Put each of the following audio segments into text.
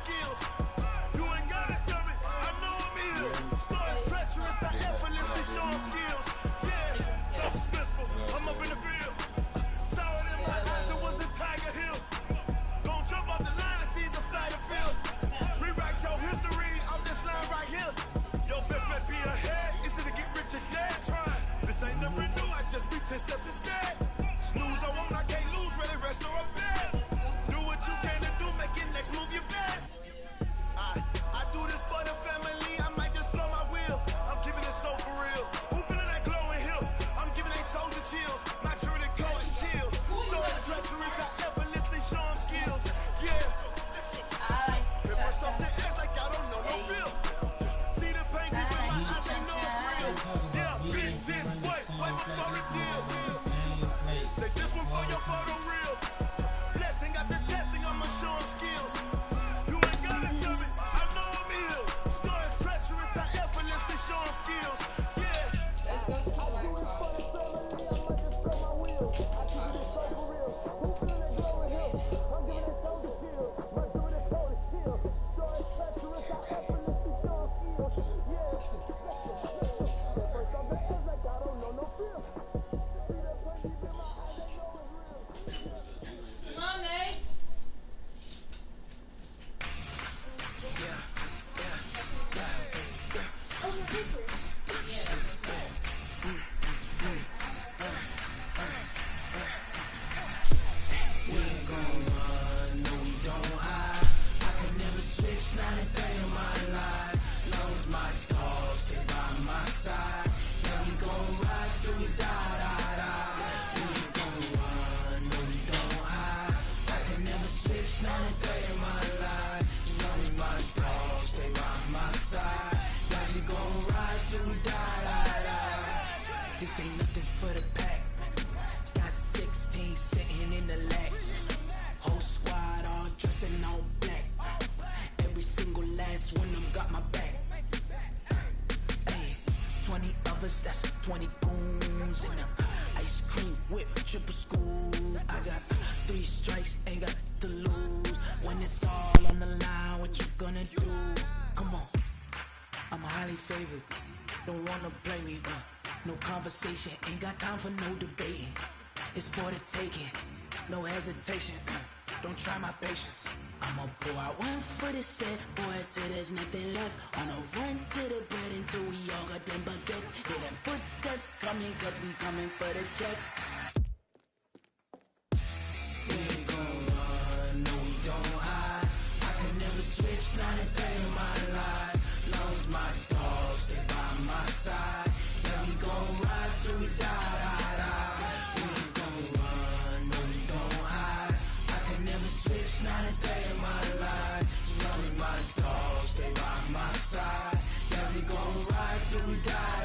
skills. You ain't gotta tell me, I know I'm ill. Stars treacherous, I effortlessly show them skills. Yeah, so suspenseful, I'm up in the field. Saw it in my eyes, it was the Tiger Hill. Gon' jump off the line and see the flight of field. Rewrite your history, I'm this line right here. Your best bet be ahead, is it to get rich or dead? Try. This ain't never new, I just be 10 steps instead. Snooze or won't, I can't lose, ready, rest or a bed. Do what you can to do, make your next move your best. I do this for the family, I might just flow my wheel. I'm keeping it so for real. Who feeling that glowing hill? I'm giving they soldier chills. My true code is chill. Stories treacherous, I effortlessly show them skills. Yeah. It burst off the edge like I don't know no bill. See the pain deep in my eyes, they know it's real. Yeah, big this way, wait before the deal. Say this one for your photo real. Blessing after testing, I'ma show them skills. You ain't gotta tell me, I know I'm ill. Stories treacherous, I effortlessly show them skills. Yeah. This ain't nothing for the pack. Got 16 sitting in the lag. Whole squad all dressing all black. Every single last one of them got my back. Hey, 20 of us, that's 20 goons in the ice cream whip, triple scoop. I got 3 strikes, ain't got to lose. When it's all on the line, what you gonna do? Come on, I'm highly favored. Don't wanna play me, no conversation, ain't got time for no debating. It's for the taking, no hesitation. Don't try my patience. I'ma pour out one for the set, boy, till there's nothing left. On a run to the bread until we all got them baguettes. Hear them footsteps coming, cause we coming for the check. We ain't gon' run, no we don't hide. I can never switch, not a day in my life. Long as my dogs stay by my side. Yeah, we gon' ride till we die. We ain't gon' run, no we don't hide. I can never switch, not a day in my life. As long as my dogs stay by my side. Yeah, we gon' ride till we die.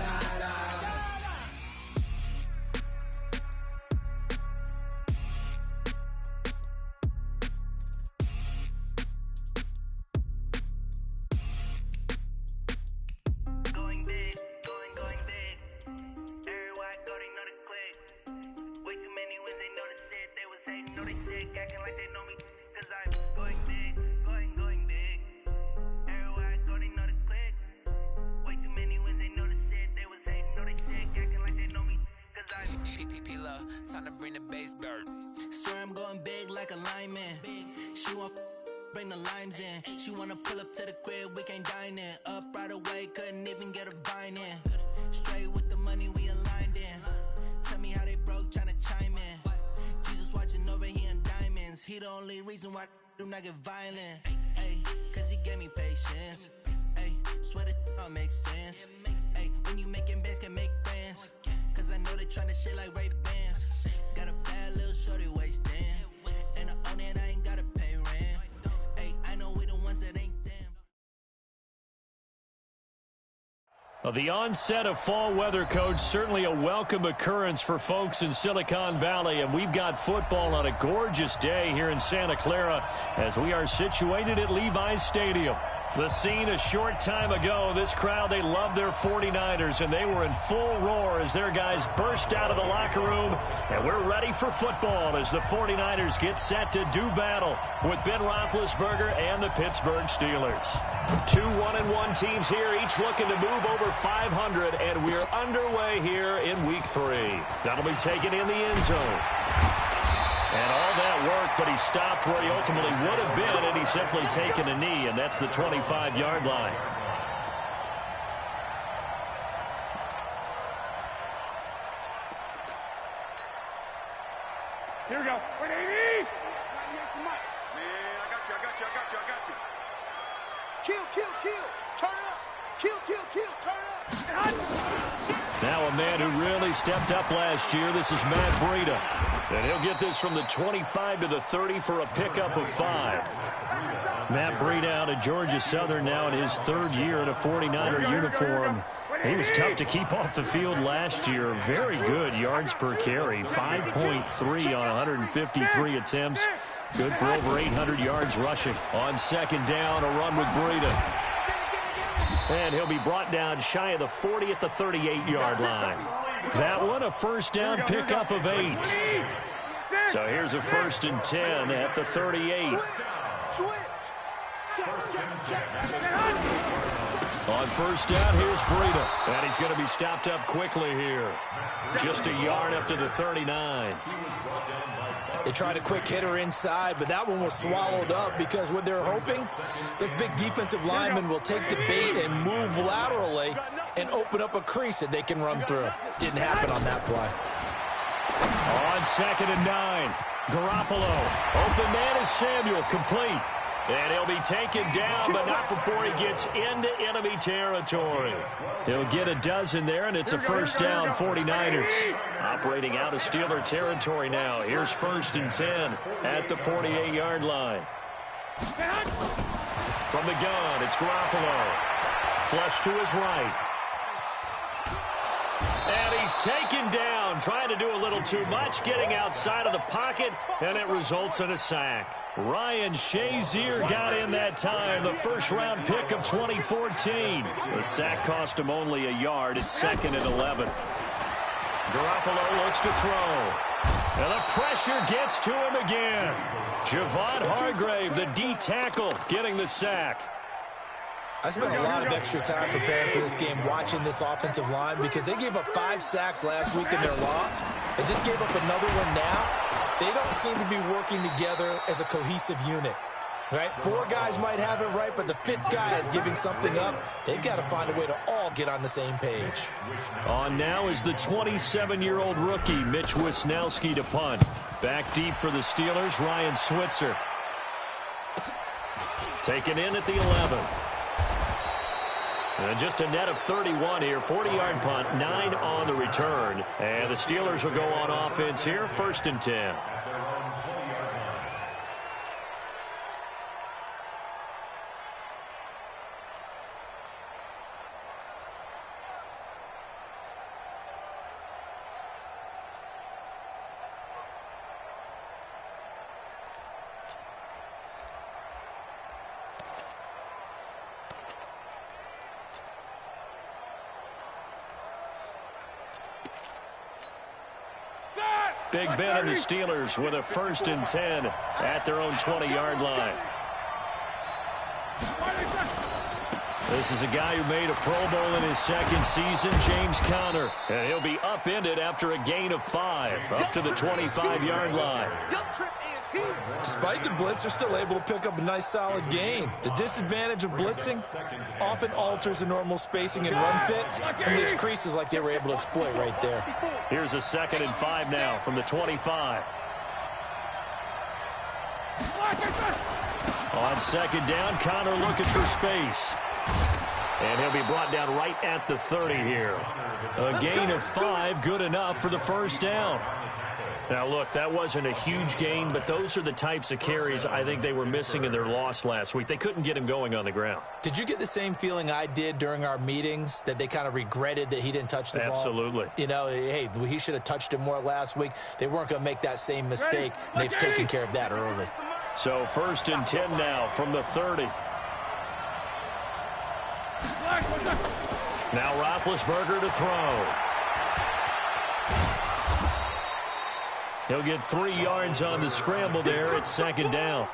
Time to bring the bass bird. Swear I'm going big like a lineman. She want bring the limes in. She wanna pull up to the crib, we can't dine in. Up right away, couldn't even get a vine in. Straight with the money we aligned in. Tell me how they broke, tryna chime in. Jesus watching over here in diamonds. He the only reason why do not get violent. Ay, cause he gave me patience. Ay, swear that all makes sense. Ay, when you making bands can make friends. Cause I know they tryna shit like Ray Bans. Got a bad little shorty wasting. And I own it, I ain't gotta pay rent. Ay, I know we the ones that ain't them. Well, the onset of fall weather, Coach, certainly a welcome occurrence for folks in Silicon Valley. And we've got football on a gorgeous day here in Santa Clara as we are situated at Levi's Stadium. The scene a short time ago. This crowd, they love their 49ers, and they were in full roar as their guys burst out of the locker room. And we're ready for football as the 49ers get set to do battle with Ben Roethlisberger and the Pittsburgh Steelers. 2 1-1 teams here, each looking to move over 500, and we're underway here in Week 3. That'll be taken in the end zone. And all that work, but he stopped where he ultimately would have been, and he's simply taken a knee, and that's the 25-yard line. Here we go. Wait, Man, Amy! I got you. Kill. Turn up. Kill. Turn up. Now a man who really stepped up last year. This is Matt Breida. And he'll get this from the 25 to the 30 for a pickup of 5. Matt Breida out of Georgia Southern now in his 3rd year in a 49er uniform. He was tough to keep off the field last year. Very good yards per carry. 5.3 on 153 attempts. Good for over 800 yards rushing. On 2nd down, a run with Breida. And he'll be brought down shy of the 40 at the 38-yard line. That one, a first down pickup of 8. So here's a 1st and 10 at the 38. On 1st down, here's Breida. And he's going to be stopped up quickly here. Just a yard up to the 39. They tried a quick hitter inside, but that one was swallowed up because what they're hoping, this big defensive lineman will take the bait and move laterally and open up a crease that they can run through. Didn't happen on that play. On 2nd and 9, Garoppolo. Open man is Samuel, complete. And he'll be taken down, but not before he gets into enemy territory. He'll get a dozen there, and it's a first down, 49ers. Operating out of Steeler territory now. Here's 1st and 10 at the 48-yard line. From the gun, it's Garoppolo. Flush to his right. And he's taken down, trying to do a little too much, getting outside of the pocket, and it results in a sack. Ryan Shazier got in that time, the 1st-round pick of 2014. The sack cost him only a yard. It's 2nd and 11. Garoppolo looks to throw. And the pressure gets to him again. Javon Hargrave, the D tackle, getting the sack. I spent a lot of extra time preparing for this game watching this offensive line because they gave up 5 sacks last week in their loss. They just gave up another one now. They don't seem to be working together as a cohesive unit. Right? 4 guys might have it right, but the 5th guy is giving something up. They've got to find a way to all get on the same page. On now is the 27-year-old rookie, Mitch Wisnowski, to punt. Back deep for the Steelers, Ryan Switzer. Taken in at the 11. And just a net of 31 here, 40-yard punt, 9 on the return. And the Steelers will go on offense here, 1st and 10. Big Ben and the Steelers with a 1st and 10 at their own 20-yard line. This is a guy who made a Pro Bowl in his 2nd season, James Conner. And he'll be upended after a gain of 5 up to the 25-yard line. Despite the blitz, they're still able to pick up a nice solid gain. The disadvantage of blitzing often alters the normal spacing and run fits, and leaves creases like they were able to exploit right there. Here's a 2nd and 5 now from the 25. On 2nd down, Conner looking for space. And he'll be brought down right at the 30 here. A gain of 5, good enough for the 1st down. Now, look, that wasn't a huge gain, but those are the types of carries I think they were missing in their loss last week. They couldn't get him going on the ground. Did you get the same feeling I did during our meetings, that they kind of regretted that he didn't touch the ball? Absolutely. You know, hey, he should have touched it more last week. They weren't going to make that same mistake, and they've taken care of that early. So 1st and 10 now from the 30. Now Roethlisberger to throw. He'll get 3 yards on the scramble there. It's second down.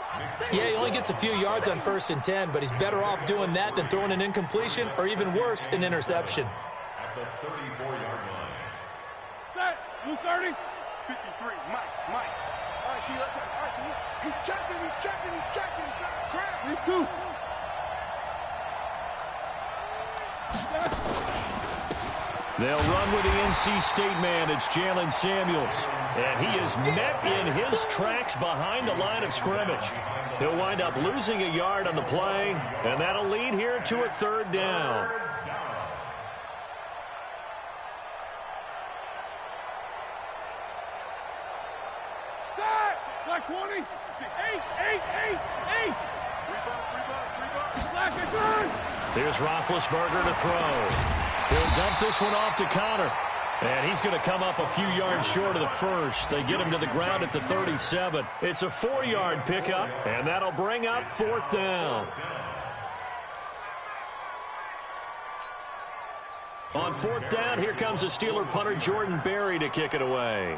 Yeah, he only gets a few yards on 1st and 10, but he's better off doing that than throwing an incompletion or even worse, an interception. At the 34-yard line. Set. Blue 30. 53. Mike. All right, T, let's have it. All right, T. He's checking. Crap. 3-2. They'll run with the NC State man. It's Jalen Samuels. And he is met in his tracks behind the line of scrimmage. He'll wind up losing a yard on the play, and that'll lead here to a 3rd down. Black 20. 8. Black is good. Here's Roethlisberger to throw. He'll dump this one off to Connor. And he's going to come up a few yards short of the first. They get him to the ground at the 37. It's a 4-yard pickup, and that'll bring up 4th down. On 4th down, here comes the Steeler punter Jordan Berry to kick it away.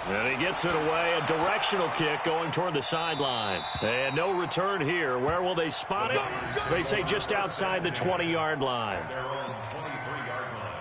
And he gets it away, a directional kick going toward the sideline. And no return here. Where will they spot it? They say just outside the 20-yard line. Their own 23-yard line.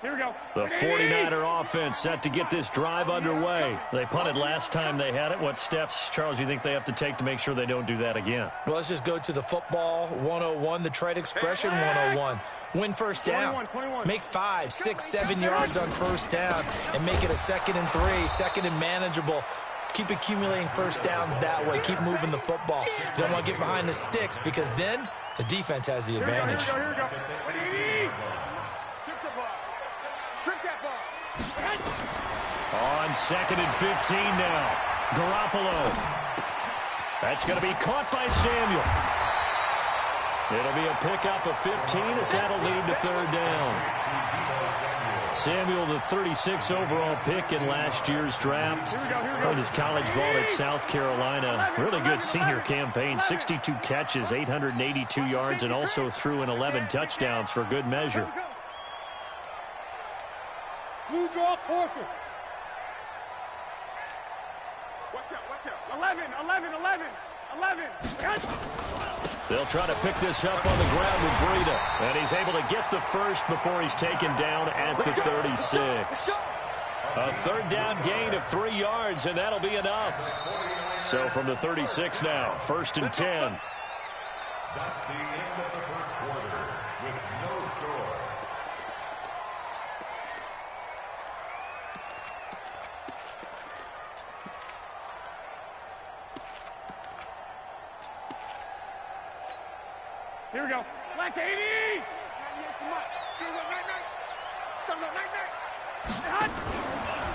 Here we go. The 49er offense set to get this drive underway. They punted last time they had it. What steps, Charles, you think they have to take to make sure they don't do that again? Well, let's just go to the football 101, the trade expression 101. Win 1st down. 21. Make 5, 6, 7 yards on 1st down and make it a 2nd and 3, 2nd and manageable. Keep accumulating 1st downs that way. Keep moving the football. You don't want to get behind the sticks because then the defense has the advantage. Here we go. Strip that ball. On 2nd and 15 now. Garoppolo. That's going to be caught by Samuel. It'll be a pickup of 15 as that'll lead to 3rd down. Samuel, the 36 overall pick in last year's draft. Played his college ball at South Carolina. Really good senior campaign. 62 catches, 882 yards, and also threw in 11 touchdowns for good measure. Blue draw Corpus. Watch out. 11. They'll try to pick this up on the ground with Breida. And he's able to get the first before he's taken down at the 36. A 3rd down gain of 3 yards, and that'll be enough. So from the 36 now, 1st and 10. That's the end of the first quarter with no score. Here we go. Black 80.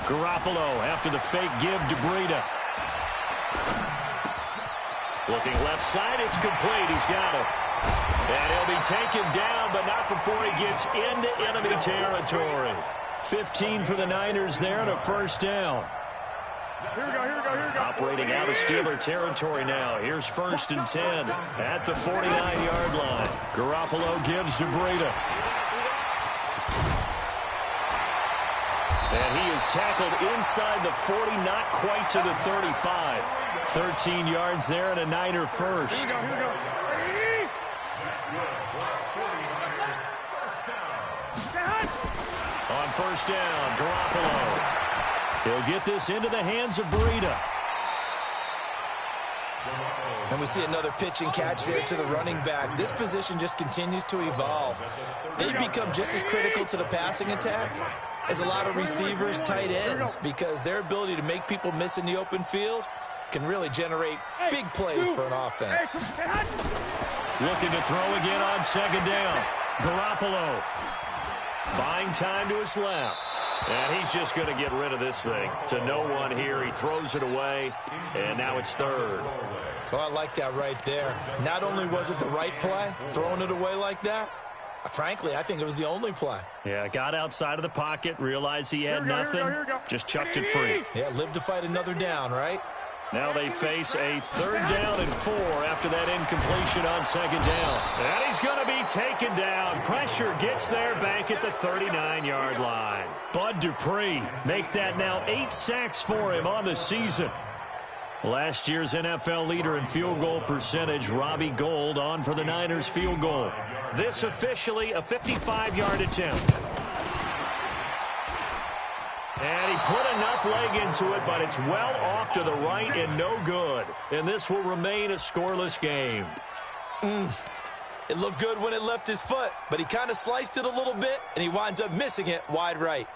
Garoppolo after the fake give to Breida. Looking left side, it's complete. He's got it. And he'll be taken down, but not before he gets into enemy territory. 15 for the Niners there and a 1st down. Here we go. Operating out of Steeler territory now. Here's 1st and 10 at the 49-yard line. Garoppolo gives to Breida. And he is tackled inside the 40, not quite to the 35. 13 yards there and a Niner first. Here we go. On 1st down, Garoppolo. He'll get this into the hands of Breida. And we see another pitch and catch there to the running back. This position just continues to evolve. They become just as critical to the passing attack as a lot of receivers, tight ends, because their ability to make people miss in the open field can really generate big plays for an offense. Looking to throw again on second down. Garoppolo buying time to his left. And he's just going to get rid of this thing to no one here. He throws it away, and now it's third. Well, I like that right there. Not only was it the right play, throwing it away like that, frankly, I think it was the only play. Yeah, got outside of the pocket, realized he had nothing, just chucked it free. Yeah, live to fight another down, right? Now they face a 3rd down and 4 after that incompletion on second down. And he's going to be taken down. Pressure gets there back at the 39-yard line. Bud Dupree make that now 8 sacks for him on the season. Last year's NFL leader in field goal percentage, Robbie Gould, on for the Niners field goal. This officially a 55-yard attempt. And he put enough leg into it, but it's well off to the right and no good. And this will remain a scoreless game. It looked good when it left his foot, but he kind of sliced it a little bit, and he winds up missing it wide right.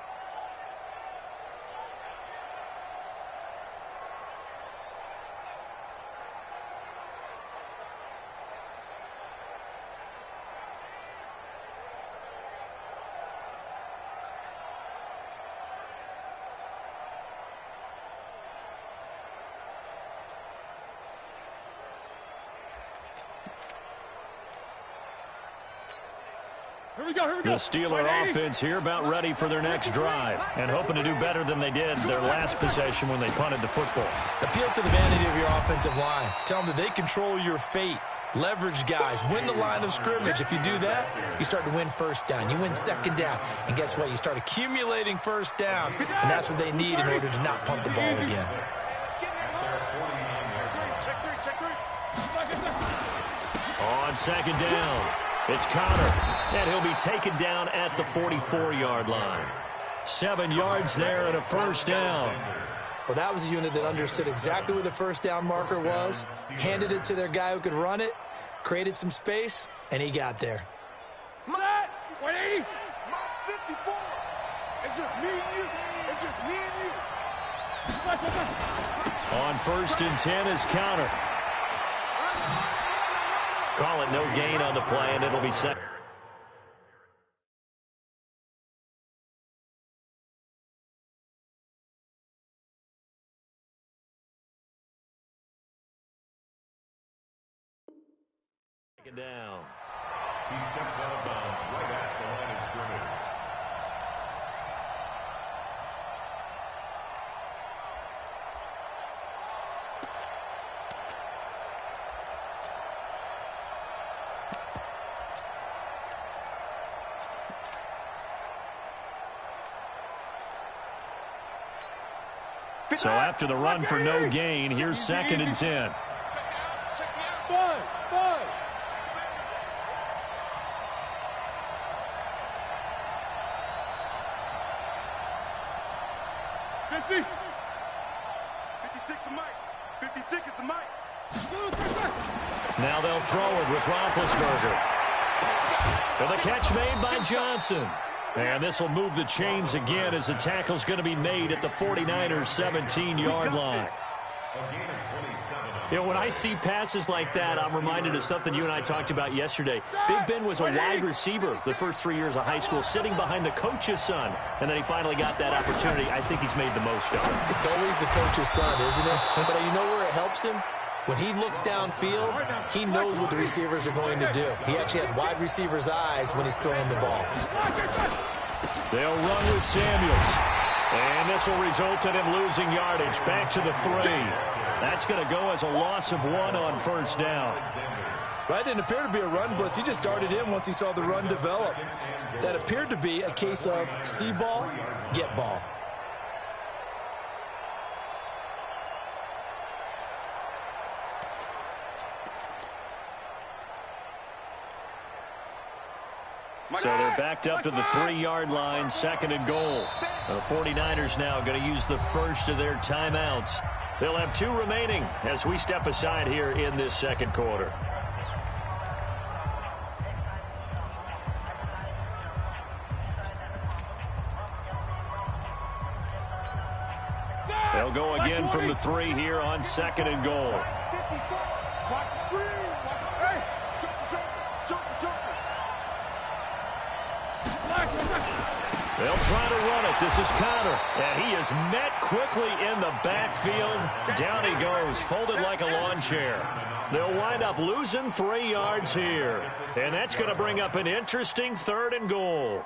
The Steeler offense here about ready for their next drive and hoping to do better than they did their last possession when they punted the football. Appeal to the vanity of your offensive line. Tell them that they control your fate. Leverage guys. Win the line of scrimmage. If you do that, you start to win first down. You win second down. And guess what? You start accumulating first downs. And that's what they need in order to not punt the ball again. On second down, it's Connor. And he'll be taken down at the 44-yard line. 7 yards there and a first down. Well, that was a unit that understood exactly where the first down marker was, handed it to their guy who could run it, created some space, and he got there. 180. 54. It's just me and you. It's just me and you. On 1st and 10 is Connor. Call it no gain on the play, and it'll be set. Down. He steps out of bounds right at the line of scrimmage. So after the run for no gain, here's 2nd and 10. Bud. 50. 56 the mic. 56 is the mic. Now they'll throw it with Roethlisberger. And the catch made by Johnson. And this will move the chains again as the tackle's going to be made at the 49ers' 17-yard line. You know, when I see passes like that, I'm reminded of something you and I talked about yesterday. Big Ben was a wide receiver the first 3 years of high school, sitting behind the coach's son. And then he finally got that opportunity. I think he's made the most of it. It's always the coach's son, isn't it? But you know where it helps him? When he looks downfield, he knows what the receivers are going to do. He actually has wide receivers' eyes when he's throwing the ball. They'll run with Samuels. And this will result in him losing yardage back to the 3. That's going to go as a loss of 1 on first down. Well, that didn't appear to be a run blitz. He just darted in once he saw the run develop. That appeared to be a case of see ball, get ball. So they're backed up to the 3-yard line, 2nd and goal. The 49ers now going to use the first of their timeouts. They'll have 2 remaining as we step aside here in this second quarter. They'll go again from the 3 here on 2nd and goal. Watch the screen. Watch the screen. Jump. They'll try to run it. This is Connor. And he is met quickly in the backfield. Down he goes, folded like a lawn chair. They'll wind up losing 3 yards here. And that's going to bring up an interesting 3rd and goal.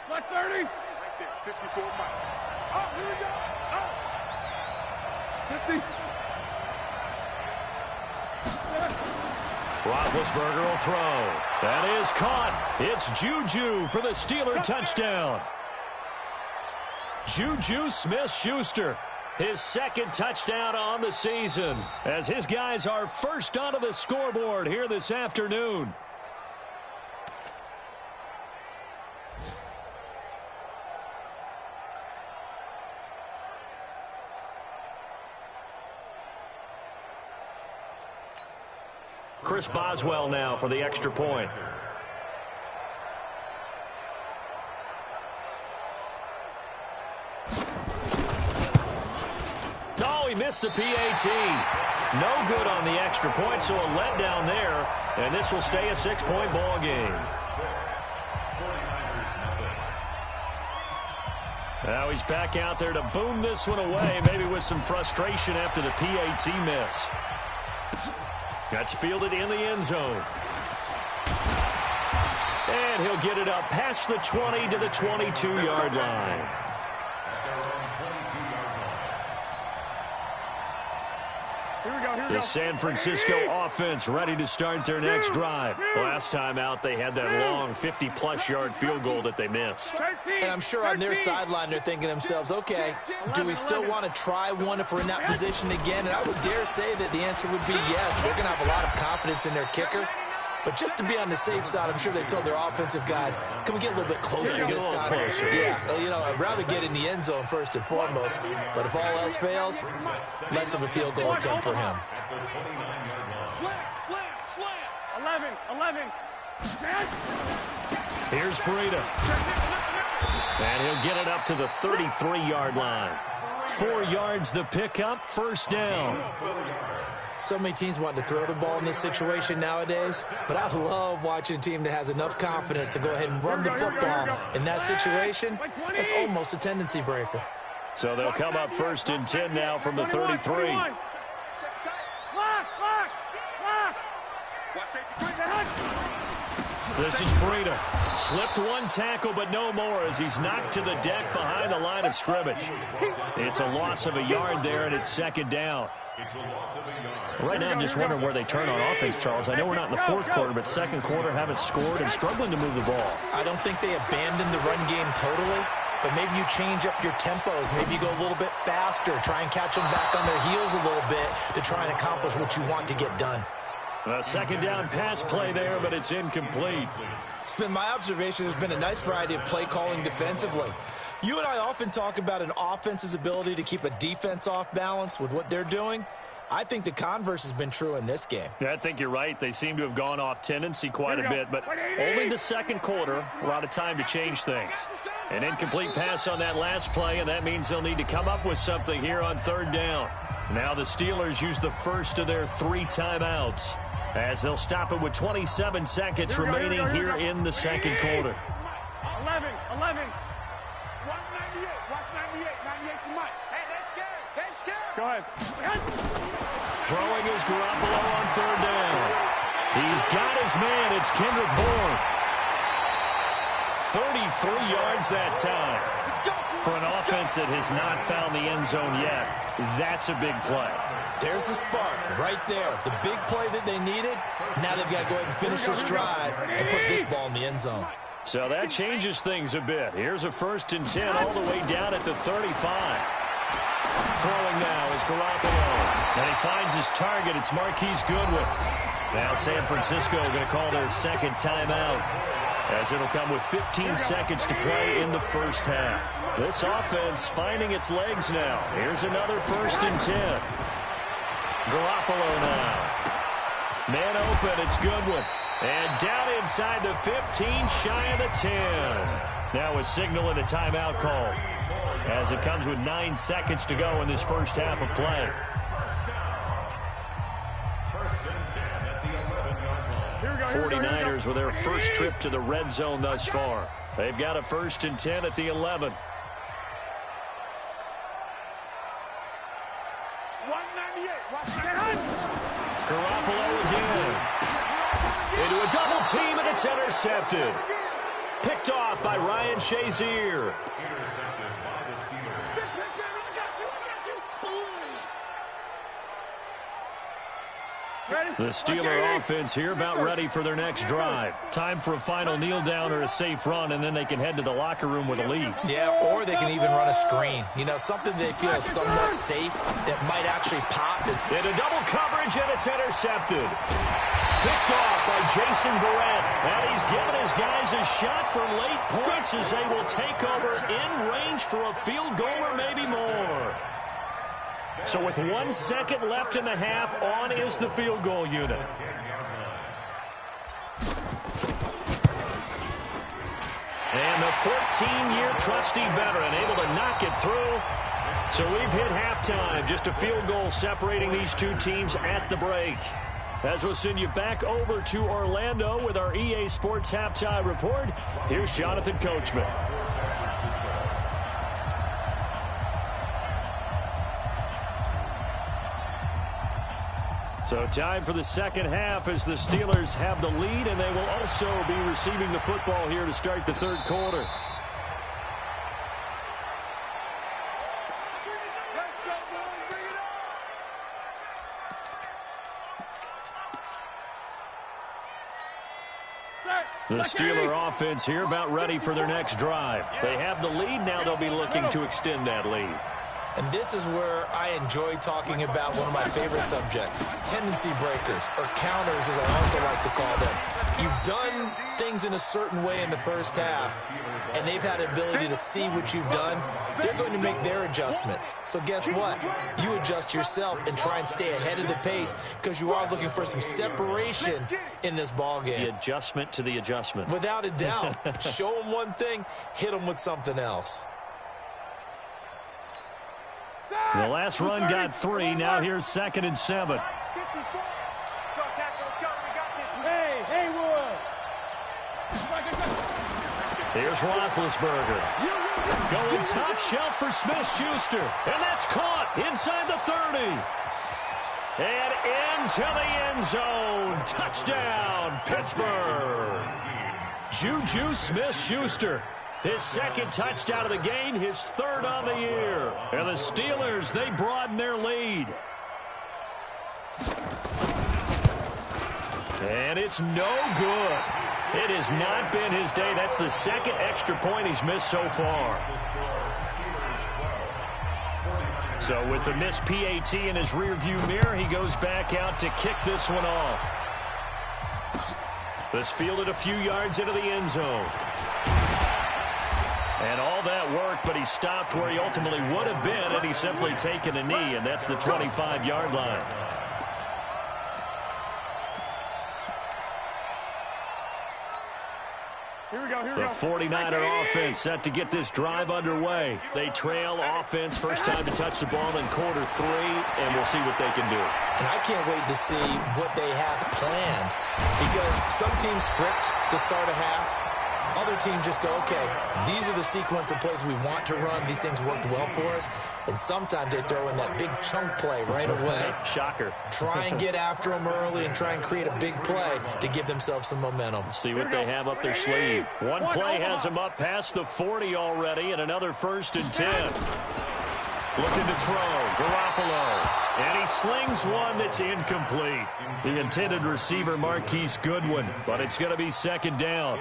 Black 30. Right there, 54 Mike. Oh, here we go. Oh. 50. Roethlisberger will throw. That is caught. It's Juju for the Steeler touchdown. Juju Smith-Schuster, his 2nd touchdown on the season, as his guys are first onto the scoreboard here this afternoon. Chris Boswell now for the extra point. Oh, he missed the PAT. No good on the extra point, so a letdown there. And this will stay a 6-point ball game. Now he's back out there to boom this one away, maybe with some frustration after the PAT miss. That's fielded in the end zone. And he'll get it up past the 20 to the 22-yard line. The San Francisco offense ready to start their next drive. Last time out, they had that long 50-plus yard field goal that they missed. And I'm sure on their sideline, they're thinking to themselves, okay, do we still want to try one if we're in that position again? And I would dare say that the answer would be yes. They're going to have a lot of confidence in their kicker. But just to be on the safe side, I'm sure they told their offensive guys, can we get a little bit closer this time? Closer. Yeah, I'd rather get in the end zone first and foremost. But if all else fails, less of a field goal attempt for him. Slam. 11. Here's Breida. And he'll get it up to the 33-yard line. 4 yards the pickup, first down. So many teams want to throw the ball in this situation nowadays, but I love watching a team that has enough confidence to go ahead and run the football. In that situation, it's almost a tendency breaker. So they'll come up 1st and 10 now from the 33. This is Breida. Slipped one tackle, but no more as he's knocked to the deck behind the line of scrimmage. It's a loss of a yard there, and it's 2nd down. Right now, I'm just wondering where they turn on offense, Charles. I know we're not in the 4th quarter, but 2nd quarter haven't scored and struggling to move the ball. I don't think they abandoned the run game totally, but maybe you change up your tempos. Maybe you go a little bit faster, try and catch them back on their heels a little bit to try and accomplish what you want to get done. A 2nd down pass play there, but it's incomplete. It's been my observation there's been a nice variety of play calling defensively. You and I often talk about an offense's ability to keep a defense off balance with what they're doing. I think the converse has been true in this game. Yeah, I think you're right. They seem to have gone off tendency quite a bit, but only the 2nd quarter, a lot of time to change things. An incomplete pass on that last play, and that means they'll need to come up with something here on 3rd down. Now the Steelers use the first of their 3 timeouts as they'll stop it with 27 seconds remaining here in the 2nd quarter. 11. Watch 98. Watch 98. 98's the mic. Hey, they're scared. Go ahead. Throwing is Garoppolo on 3rd down. He's got his man. It's Kendrick Bourne. 33 yards that time. For an offense that has not found the end zone yet, that's a big play. There's the spark right there. The big play that they needed. Now they've got to go ahead and finish this drive and put this ball in the end zone. So that changes things a bit. Here's a 1st and 10 all the way down at the 35. Throwing now is Garoppolo. And he finds his target. It's Marquise Goodwin. Now San Francisco going to call their 2nd timeout. as it'll come with 15 seconds to play in the first half. This offense finding its legs now. Here's another 1st and 10. Garoppolo now. Man open, it's Goodwin. And down inside the 15, shy of the 10. Now a signal and a timeout call, as it comes with 9 seconds to go in this first half of play. 49ers with their first trip to the red zone thus far. They've got a 1st and 10 at the 11. 198. Garoppolo again. Into a double team, and it's intercepted. Picked off by Ryan Shazier. The Steeler offense here about ready for their next drive. Time for a final kneel down or a safe run, and then they can head to the locker room with a lead. Yeah, or they can even run a screen. You know, something they feel is somewhat safe that might actually pop. Into double coverage, and it's intercepted. Picked off by Jason Verrett. And he's given his guys a shot for late points as they will take over in range for a field goal or maybe more. So with 1 second left in the half, on is the field goal unit. And the 14-year trusty veteran able to knock it through. So we've hit halftime. Just a field goal separating these two teams at the break. As we'll send you back over to Orlando with our EA Sports Halftime Report, here's Jonathan Coachman. So time for the second half as the Steelers have the lead, and they will also be receiving the football here to start the third quarter. The Steeler offense here about ready for their next drive. They have the lead. Now they'll be looking to extend that lead. And this is where I enjoy talking about one of my favorite subjects, tendency breakers, or counters as I also like to call them. You've done things in a certain way in the first half, and they've had the ability to see what you've done. They're going to make their adjustments. So guess what? You adjust yourself and try and stay ahead of the pace because you are looking for some separation in this ballgame. The adjustment to the adjustment. Without a doubt. Show them one thing, hit them with something else. The last run got 3. Now here's 2nd and 7. Hey, Haywood. Here's Roethlisberger. Going top shelf for Smith-Schuster. And that's caught inside the 30. And into the end zone. Touchdown, Pittsburgh. Juju Smith-Schuster. His second touchdown of the game, his third on the year. And the Steelers, they broaden their lead. And it's no good. It has not been his day. That's the second extra point he's missed so far. So with the missed PAT in his rearview mirror, he goes back out to kick this one off. This fielded a few yards into the end zone. And all that work, but he stopped where he ultimately would have been had he simply taken a knee, and that's the 25-yard line. The 49er offense set to get this drive underway. They trail offense, first time to touch the ball in quarter 3, and we'll see what they can do. And I can't wait to see what they have planned, because some teams script to start a half. Other teams just go, okay, these are the sequence of plays we want to run. These things worked well for us. And sometimes they throw in that big chunk play right away. Shocker. Try and get after them early and try and create a big play to give themselves some momentum. See what they have up their sleeve. One play has them up past the 40 already, and another 1st and 10. Looking to throw, Garoppolo. And he slings one that's incomplete. The intended receiver, Marquise Goodwin, but it's going to be 2nd down.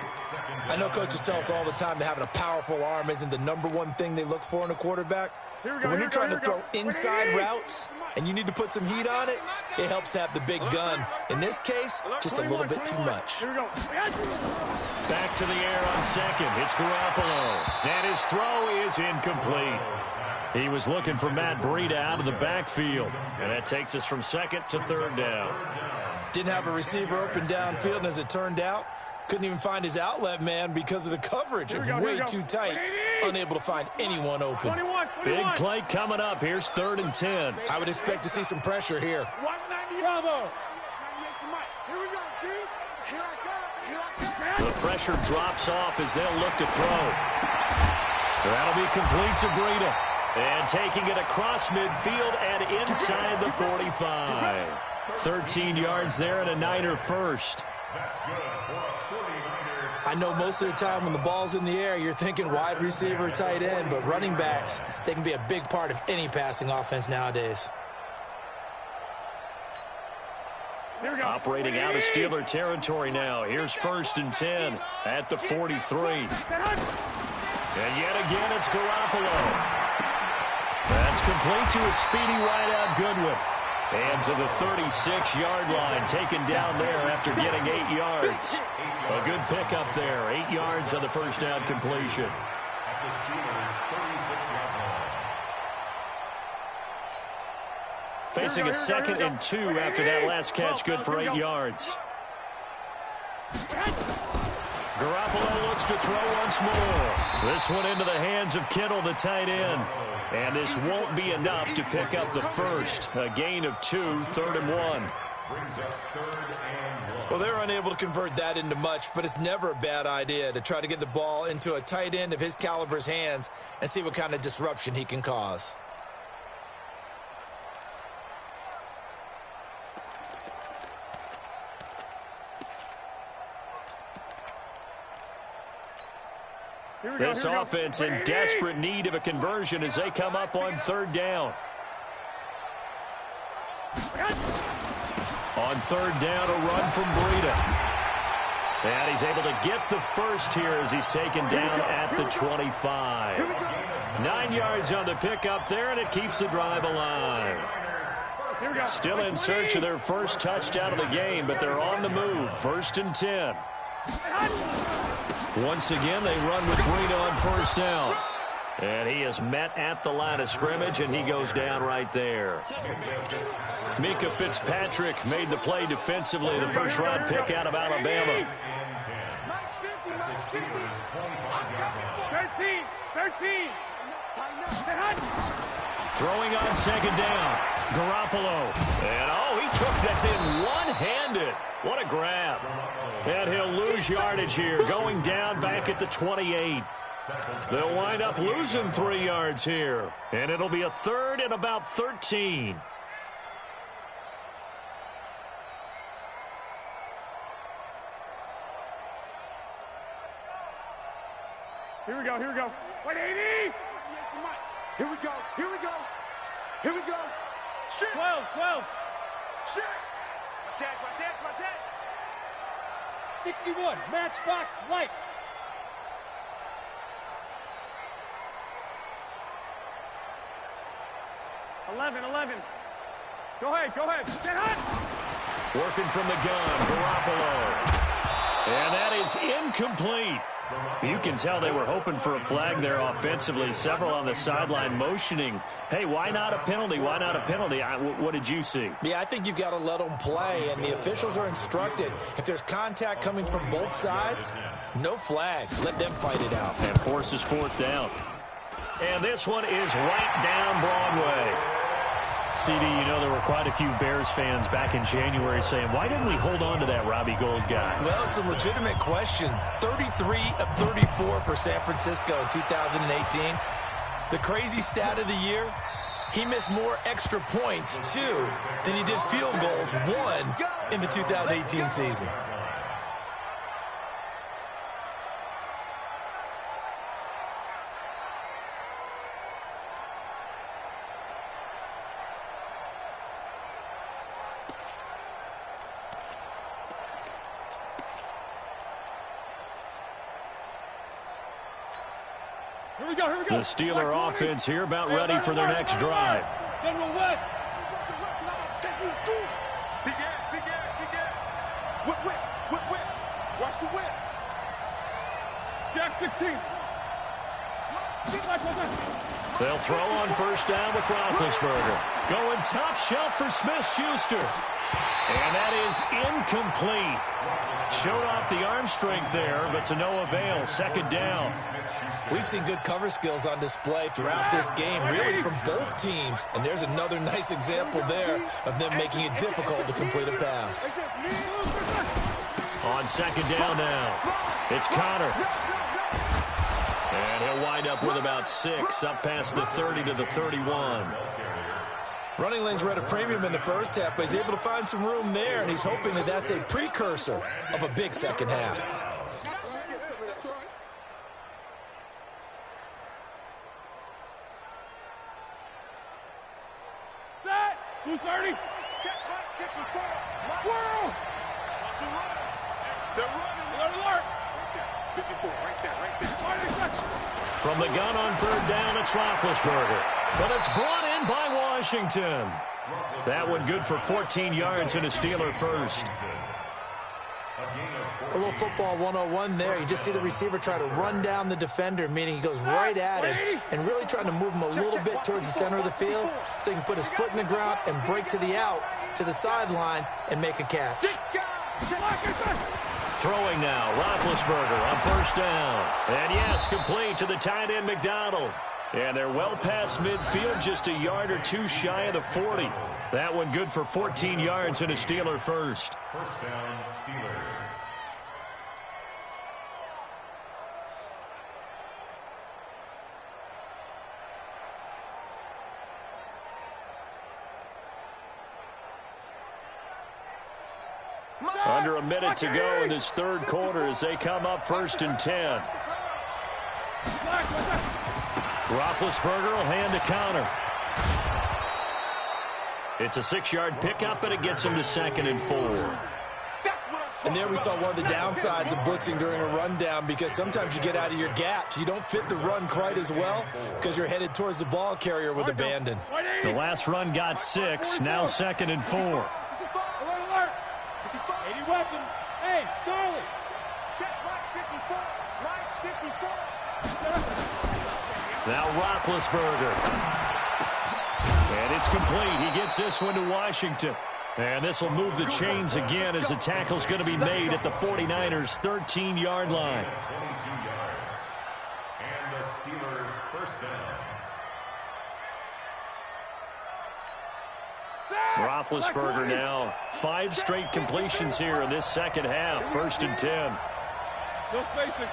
I know coaches tell us all the time that having a powerful arm isn't the #1 thing they look for in a quarterback. But when you're trying to throw inside routes, and you need to put some heat on it, it helps have the big gun. In this case, just a little bit too much. Back to the air on second. It's Garoppolo. And his throw is incomplete. He was looking for Matt Breida out of the backfield. And that takes us from second to third down. Didn't have a receiver open downfield, and as it turned out, couldn't even find his outlet man because of the coverage. It was way too tight, unable to find anyone open. Big play coming up. Here's 3rd and 10. I would expect to see some pressure here. Bravo. The pressure drops off as they'll look to throw. That'll be complete to Breida. And taking it across midfield and inside the 45. 13 yards there and a Niner first. I know most of the time when the ball's in the air, you're thinking wide receiver, tight end, but running backs, they can be a big part of any passing offense nowadays. Operating out of Steeler territory now. Here's 1st and 10 at the 43. And yet again, it's Garoppolo. That's complete to a speedy wideout Goodwin. And to the 36-yard line, taken down there after getting 8 yards. A good pickup there, 8 yards on the first down completion. Facing a 2nd and 2 after that last catch, good for 8 yards. Garoppolo looks to throw once more. This one into the hands of Kittle, the tight end. And this won't be enough to pick up the first. A gain of 2, 3rd and 1. Well, they're unable to convert that into much, but it's never a bad idea to try to get the ball into a tight end of his caliber's hands and see what kind of disruption he can cause. This offense in desperate need of a conversion as they come up on 3rd down. On 3rd down, a run from Breida. And he's able to get the first here as he's taken down at the 25. 9 yards on the pickup there, and it keeps the drive alive. Still in search of their first touchdown of the game, but they're on the move. 1st and 10. Once again, they run with Breida on 1st down. And he is met at the line of scrimmage, and he goes down right there. Minkah Fitzpatrick made the play defensively, the first-round pick out of Alabama. 13. Throwing on 2nd down. Garoppolo. And, he took that in one-handed. What a grab. And he'll lose yardage here, going down back at the 28. They'll wind up losing 3 yards here. And it'll be a 3rd and about 13. Here we go. 180. Here we go. Shit. 12. Shit. Watch that. 61. Matchbox lights. 11. Go ahead. Get hot. Working from the gun, Garoppolo. And that is incomplete. You can tell they were hoping for a flag there offensively. Several on the sideline motioning, hey, why not a penalty? What did you see? Yeah, I think you've got to let them play, and the officials are instructed. If there's contact coming from both sides, no flag. Let them fight it out. And forces 4th down. And this one is right down Broadway. CD, you know there were quite a few Bears fans back in January saying, why didn't we hold on to that Robbie Gould guy? Well, it's a legitimate question. 33 of 34 for San Francisco in 2018. The crazy stat of the year, he missed more extra points, 2, than he did field goals, 1, in the 2018 season. The Steeler offense here about ready for their next drive. General West. They'll throw on first down with Roethlisberger. Going top shelf for Smith-Schuster. And that is incomplete. Showed off the arm strength there, but to no avail. Second down. We've seen good cover skills on display throughout this game, really from both teams. And there's another nice example there of them making it difficult to complete a pass. On second down now, it's Connor. And he'll wind up with about 6, up past the 30 to the 31. Running lanes were at a premium in the first half, but he's able to find some room there, and he's hoping that that's a precursor of a big second half. Set! 230! Check back, check the ball. World! They're running. Alert! 54, right there. From the gun on third down, it's Roethlisberger. But it's brought in by Washington. That one good for 14 yards and a Steeler first. A little football 101 there. You just see the receiver try to run down the defender, meaning he goes right at him and really trying to move him a little bit towards the center of the field so he can put his foot in the ground and break to the out, to the sideline, and make a catch. Throwing now, Roethlisberger on first down. And yes, complete to the tight end, McDonald. And they're well past midfield, just a yard or two shy of the 40. That one good for 14 yards and a Steeler first. First down, Steelers. Under a minute to go in this third quarter as they come up first and 10. Roethlisberger will hand to Connor. It's a 6-yard pickup, and it gets him to 2nd and 4. And there we saw one of the downsides of blitzing during a rundown, because sometimes you get out of your gaps. You don't fit the run quite as well because you're headed towards the ball carrier with abandon. The last run got 6, now 2nd and 4. Weapon. Hey, Charlie. Check right 54. Right 54. Now Roethlisberger. And it's complete. He gets this one to Washington. And this will move the chains again as the tackle's going to be made at the 49ers' 13-yard line. 22 yards. And the Steelers first down. Roethlisberger now 5 straight completions here in this second half. 1st and 10. No spacing.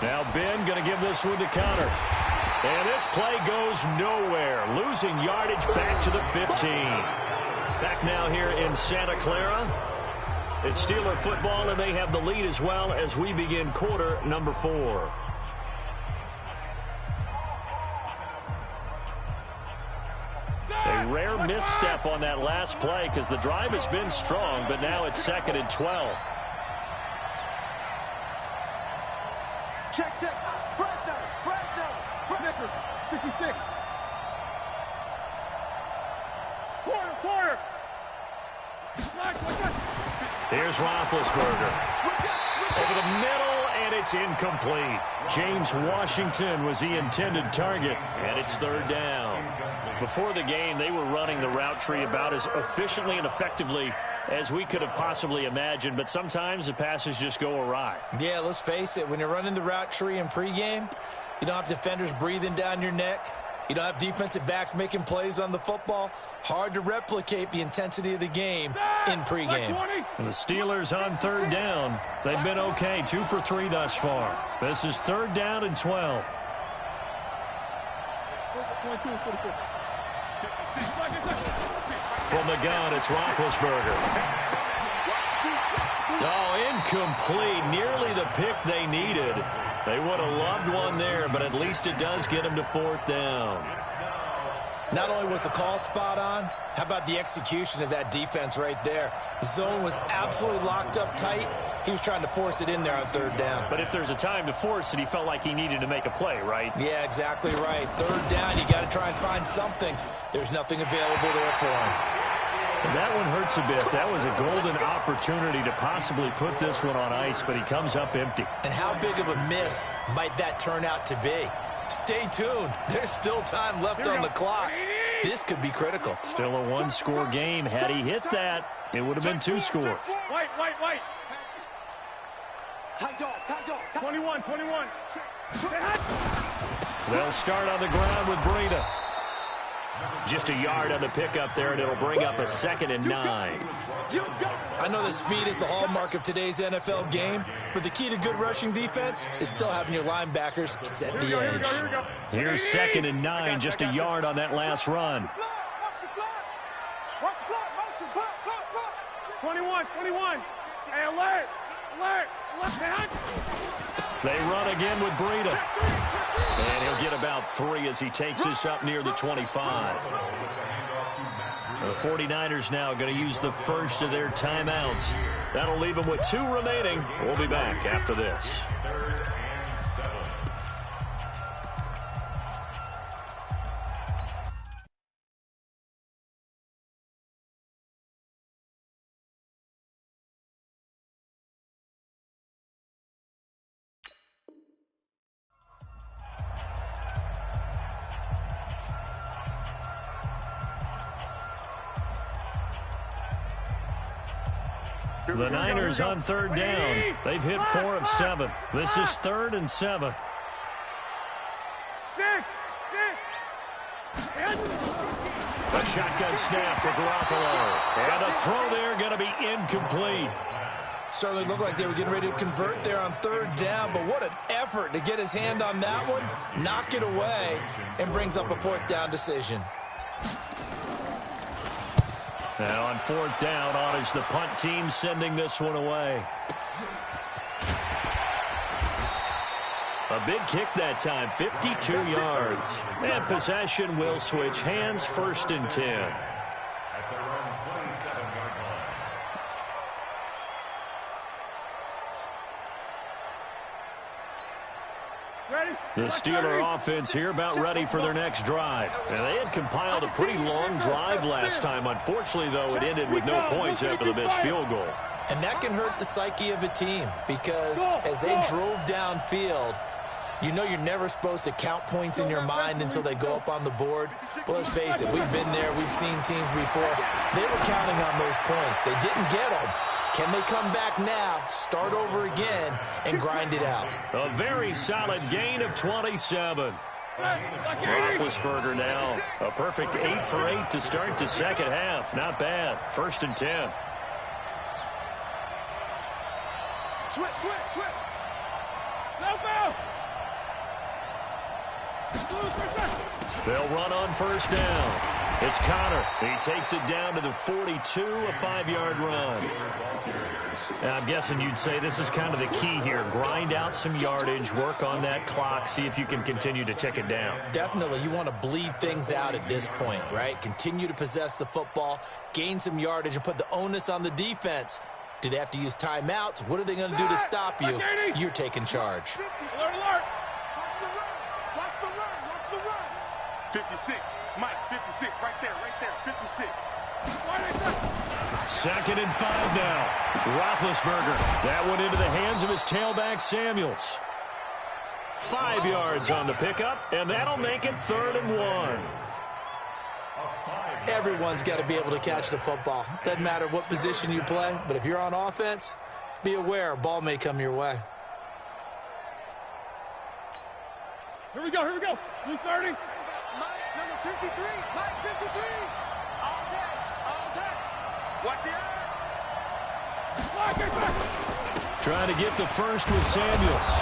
Now Ben going to give this one to Connor. And this play goes nowhere. Losing yardage back to the 15. Back now here in Santa Clara. It's Steeler football, and they have the lead as well as we begin quarter number 4. A rare misstep on that last play because the drive has been strong, but now it's 2nd and 12. Check. Snickers, 66. Quarter. Here's Roethlisberger. Over the middle, and it's incomplete. James Washington was the intended target, and it's 3rd down. Before the game, they were running the route tree about as efficiently and effectively as we could have possibly imagined, but sometimes the passes just go awry. Yeah, let's face it. When you're running the route tree in pregame, you don't have defenders breathing down your neck. You don't have defensive backs making plays on the football. Hard to replicate the intensity of the game in pregame. And the Steelers on 3rd down. They've been okay, 2 for 3 thus far. This is 3rd down and 12. From the gun, it's Roethlisberger. Oh, incomplete. Nearly the pick they needed. They would have loved one there, but at least it does get them to 4th down. Not only was the call spot on, how about the execution of that defense right there? The zone was absolutely locked up tight. He was trying to force it in there on 3rd down. But if there's a time to force it, he felt like he needed to make a play, right? Yeah, exactly right. 3rd down, you got to try and find something. There's nothing available there for him. And that one hurts a bit. That was a golden opportunity to possibly put this one on ice, but he comes up empty. And how big of a miss might that turn out to be? Stay tuned. There's still time left on the clock. This could be critical. Still a one-score game. Had he hit that, it would have been 2 scores. White. Tight dog. 21. They'll start on the ground with Breida. Just a yard on the pickup there, and it'll bring up a 2nd and 9. I know that speed is the hallmark of today's NFL game, but the key to good rushing defense is still having your linebackers set the edge. Here's 2nd and 9, just a yard on that last run. Watch the block. 21. Hey, alert. They run again with Breida. And he'll get about 3 as he takes this up near the 25. The 49ers now going to use the first of their timeouts. That'll leave them with 2 remaining. We'll be back after this. The Niners on 3rd down. They've hit 4 of 7. This is 3rd and 7. A shotgun snap for Garoppolo. And a throw there going to be incomplete. Certainly looked like they were getting ready to convert there on 3rd down, but what an effort to get his hand on that one, knock it away, and brings up a 4th down decision. Now on 4th down, on is the punt team sending this one away. A big kick that time, 52 yards. And possession will switch hands, 1st and 10. At their own 27-yard line. The Steeler offense here about ready for their next drive. And they had compiled a pretty long drive last time. Unfortunately, though, it ended with no points after the missed field goal. And that can hurt the psyche of a team because as they drove downfield, you know you're never supposed to count points in your mind until they go up on the board. But let's face it, we've been there. We've seen teams before. They were counting on those points. They didn't get them. Can they come back now, start over again, and grind it out? A very solid gain of 27. Roethlisberger now. A perfect 8 for 8 to start the second half. Not bad. 1st and 10. Switch. They'll run on 1st down. It's Connor. He takes it down to the 42, a 5-yard run. And I'm guessing you'd say this is kind of the key here. Grind out some yardage, work on that clock, see if you can continue to tick it down. Definitely. You want to bleed things out at this point, right? Continue to possess the football, gain some yardage, and put the onus on the defense. Do they have to use timeouts? What are they going to do to stop you? You're taking charge. Alert. Watch the run. 56. Mike, 56. Right there. 56. 2nd and 5 now. Roethlisberger. That one into the hands of his tailback, Samuels. 5 yards on the pickup, and that'll make it 3rd and 1. Everyone's got to be able to catch the football. Doesn't matter what position you play, but if you're on offense, be aware a ball may come your way. Here we go. Blue 30. Mike, number 53. Mike, 53. All day. Watch the eye. Trying to get the first with Samuels.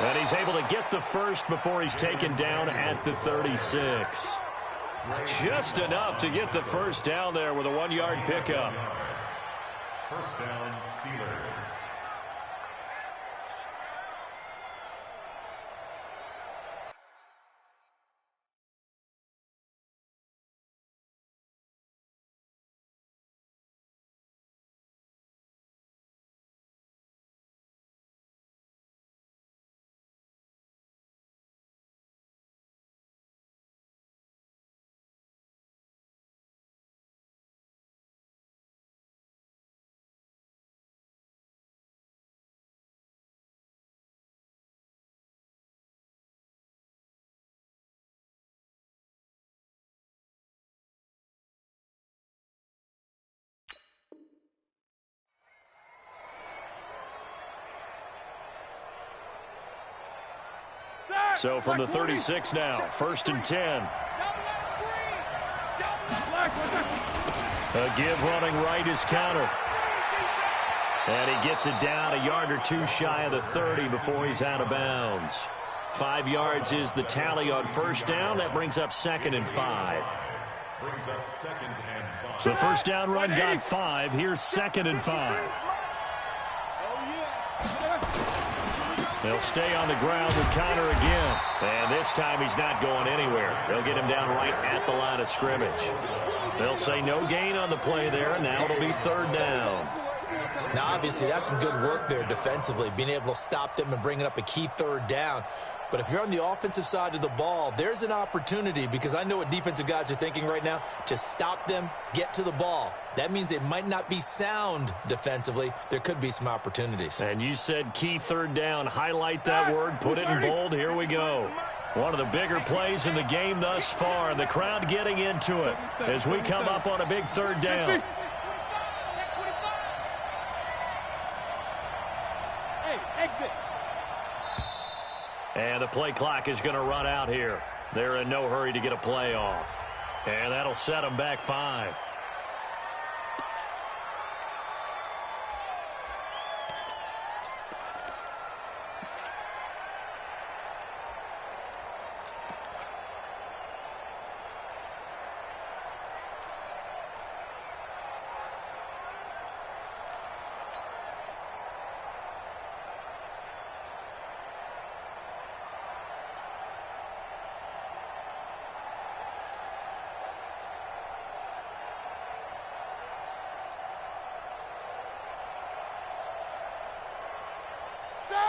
And he's able to get the first before he's taken down at the 36. Just enough to get the first down there with a 1-yard pickup. 1st down, Steelers. So from the 36 now, 1st and 10. A give running right is counter. And he gets it down a yard or two shy of the 30 before he's out of bounds. 5 yards is the tally on 1st down. That brings up 2nd and 5. So first down run got 5. Here's 2nd and 5. They'll stay on the ground with Connor again. And this time he's not going anywhere. They'll get him down right at the line of scrimmage. They'll say no gain on the play there. Now it'll be 3rd down. Now, obviously, that's some good work there defensively, being able to stop them and bringing up a key 3rd down. But if you're on the offensive side of the ball, there's an opportunity, because I know what defensive guys are thinking right now. Just stop them, get to the ball. That means they might not be sound defensively. There could be some opportunities. And you said key 3rd down. Highlight that word. Put it in bold. Here we go. One of the bigger plays in the game thus far. The crowd getting into it as we come up on a big 3rd down. And the play clock is going to run out here. They're in no hurry to get a play off. And that'll set them back 5.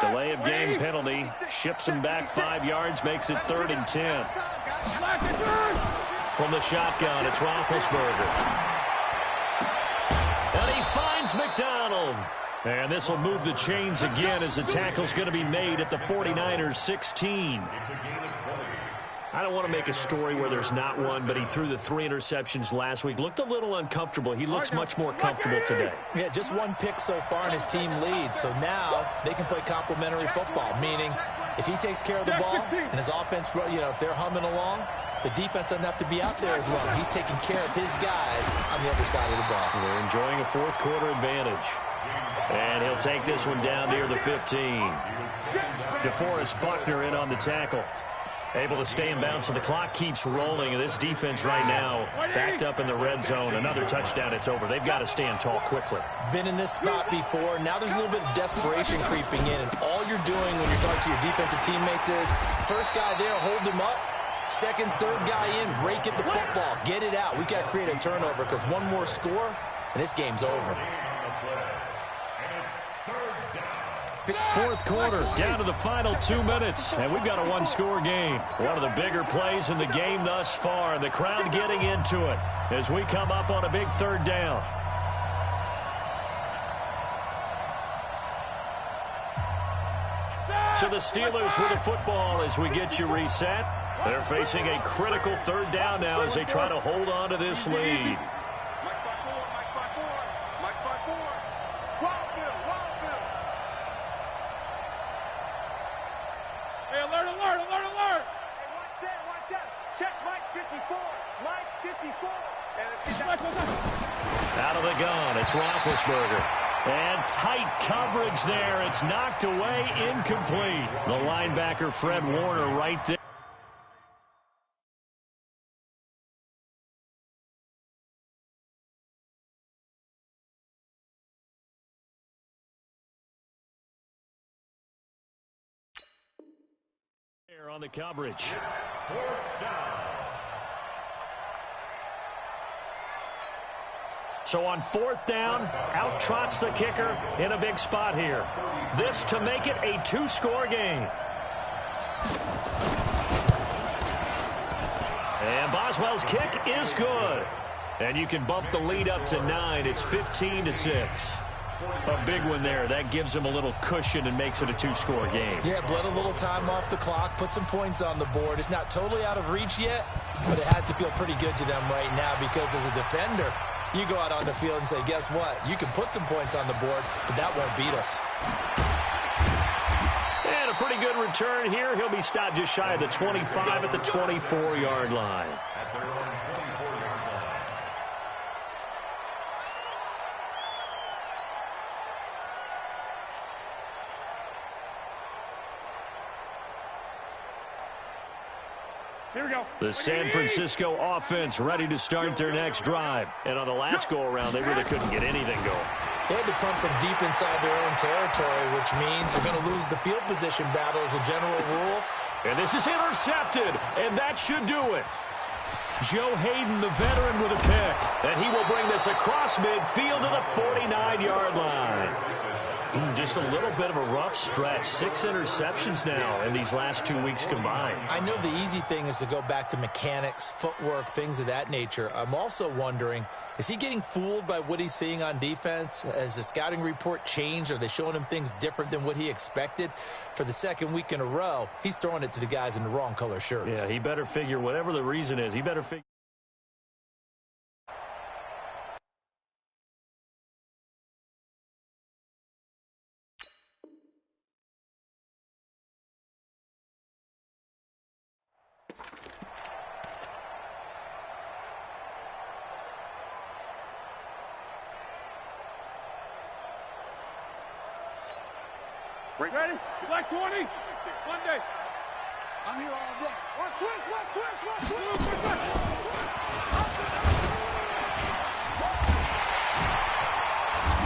Delay of game penalty ships him back 5 yards, makes it 3rd and 10. From the shotgun, it's Roethlisberger. And he finds McDonald. And this will move the chains again as the tackle's going to be made at the 49ers 16. I don't want to make a story where there's not one, but he threw the 3 interceptions last week. Looked a little uncomfortable. He looks much more comfortable today. Yeah, just 1 pick so far and his team leads. So now they can play complementary football, meaning if he takes care of the ball and his offense, if they're humming along, the defense doesn't have to be out there as long. He's taking care of his guys on the other side of the ball. They're enjoying a 4th quarter advantage. And he'll take this one down near the 15. DeForest Buckner in on the tackle. Able to stay in bounds, so the clock keeps rolling. And this defense right now backed up in the red zone. Another touchdown, it's over. They've got to stand tall quickly. Been in this spot before. Now there's a little bit of desperation creeping in. And all you're doing when you're talking to your defensive teammates is, first guy there, hold him up. Second, third guy in, rake at the football. Get it out. We've got to create a turnover because one more score, and this game's over. 4th quarter, down to the final 2 minutes, and we've got a 1-score game. One of the bigger plays in the game thus far, and the crowd getting into it as we come up on a big 3rd down. So the Steelers with the football as we get you reset. They're facing a critical 3rd down now as they try to hold on to this lead. Out of the gun, it's Roethlisberger. And tight coverage there. It's knocked away, incomplete. The linebacker, Fred Warner, right there. On the coverage. So on 4th down, out trots the kicker in a big spot here. This to make it a 2-score game. And Boswell's kick is good. And you can bump the lead up to 9. It's 15-6. A big one there. That gives them a little cushion and makes it a 2-score game. Yeah, bled a little time off the clock, put some points on the board. It's not totally out of reach yet, but it has to feel pretty good to them right now because as a defender, you go out on the field and say, guess what? You can put some points on the board, but that won't beat us. And a pretty good return here. He'll be stopped just shy of the 25 at the 24-yard line. At their own 24-yard line. Here we go. The San Francisco offense ready to start their next drive. And on the last go-around, they really couldn't get anything going. They had to punt from deep inside their own territory, which means they're going to lose the field position battle as a general rule. And this is intercepted, and that should do it. Joe Hayden, the veteran, with a pick. And he will bring this across midfield to the 49-yard line. Just a little bit of a rough stretch. 6 interceptions now in these last 2 weeks combined. I know the easy thing is to go back to mechanics, footwork, things of that nature. I'm also wondering, is he getting fooled by what he's seeing on defense? Has the scouting report changed? Are they showing him things different than what he expected? For the second week in a row, he's throwing it to the guys in the wrong color shirts. Yeah, he better figure, whatever the reason is, he better figure. Ready? Black 20. Monday. I'm here all day. Watch twist, watch twist, watch twist.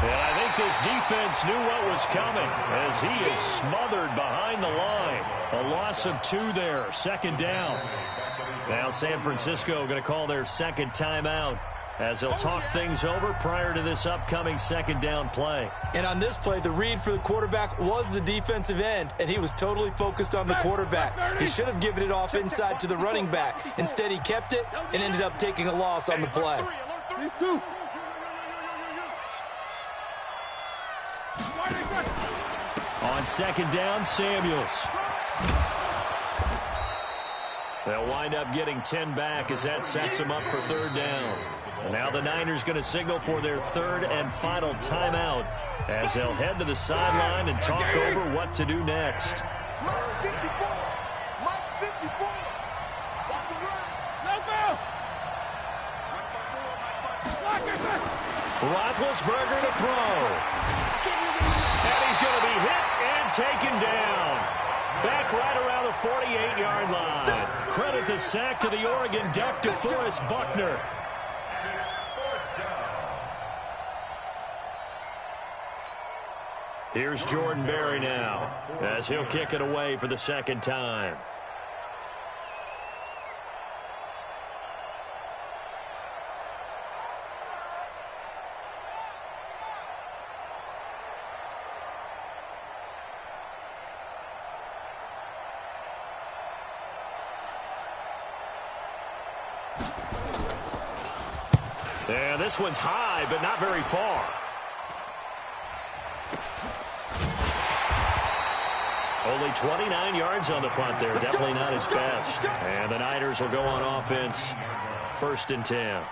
And I think this defense knew what was coming as he is smothered behind the line. A loss of 2 there, second down. Now San Francisco going to call their second timeout as they'll talk things over prior to this upcoming second down play. And on this play, the read for the quarterback was the defensive end, and he was totally focused on the quarterback. He should have given it off inside to the running back. Instead, he kept it and ended up taking a loss on the play. On second down, Samuels. They'll wind up getting 10 back as that sets them up for third down. And now the Niners going to signal for their third and final timeout as they'll head to the sideline and talk over what to do next. Mike 54. Mike 54. Walk around. No bell. Roethlisberger to throw. And he's going to be hit and taken down. Back right around the 48-yard line. Credit the sack to the Oregon Duck, DeForest Buckner. Here's Jordan Berry now as he'll kick it away for the second time. And this one's high, but not very far. Only 29 yards on the punt there. Definitely not his best. And the Niners will go on offense. 1st and 10.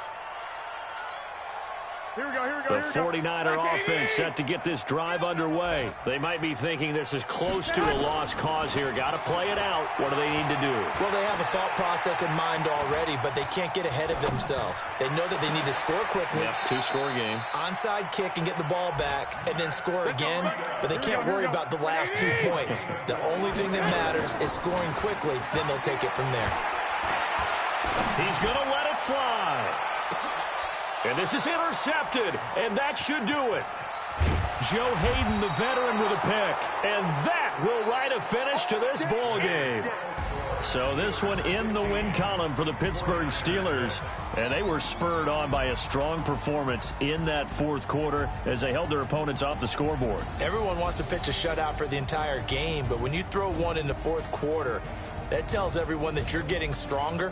Here we go, here we go. The 49er offense set to get this drive underway. They might be thinking this is close to a lost cause here. Got to play it out. What do they need to do? Well, they have a thought process in mind already, but they can't get ahead of themselves. They know that they need to score quickly. Yep, 2-score game. Onside kick and get the ball back and then score again, but they can't worry about the last 2 points. The only thing that matters is scoring quickly, then they'll take it from there. He's going to let it fly. And this is intercepted, and that should do it. Joe Hayden, the veteran, with a pick. And that will write a finish to this ball game. So this one in the win column for the Pittsburgh Steelers. And they were spurred on by a strong performance in that 4th quarter as they held their opponents off the scoreboard. Everyone wants to pitch a shutout for the entire game, but when you throw one in the 4th quarter, that tells everyone that you're getting stronger.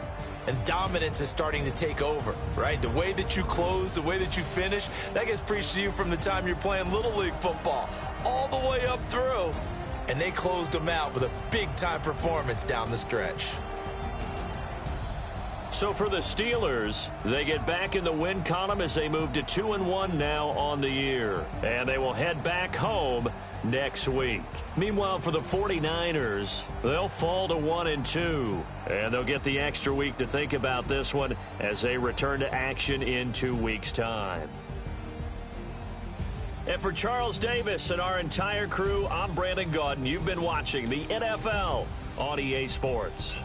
And dominance is starting to take over, right? The way that you close, the way that you finish, that gets preached to you from the time you're playing Little League football all the way up through. And they closed them out with a big-time performance down the stretch. So for the Steelers, they get back in the win column as they move to 2-1 now on the year. And they will head back home next week. Meanwhile, for the 49ers, they'll fall to 1-2. And they'll get the extra week to think about this one as they return to action in 2 weeks' time. And for Charles Davis and our entire crew, I'm Brandon Gaudin. You've been watching the NFL on EA Sports.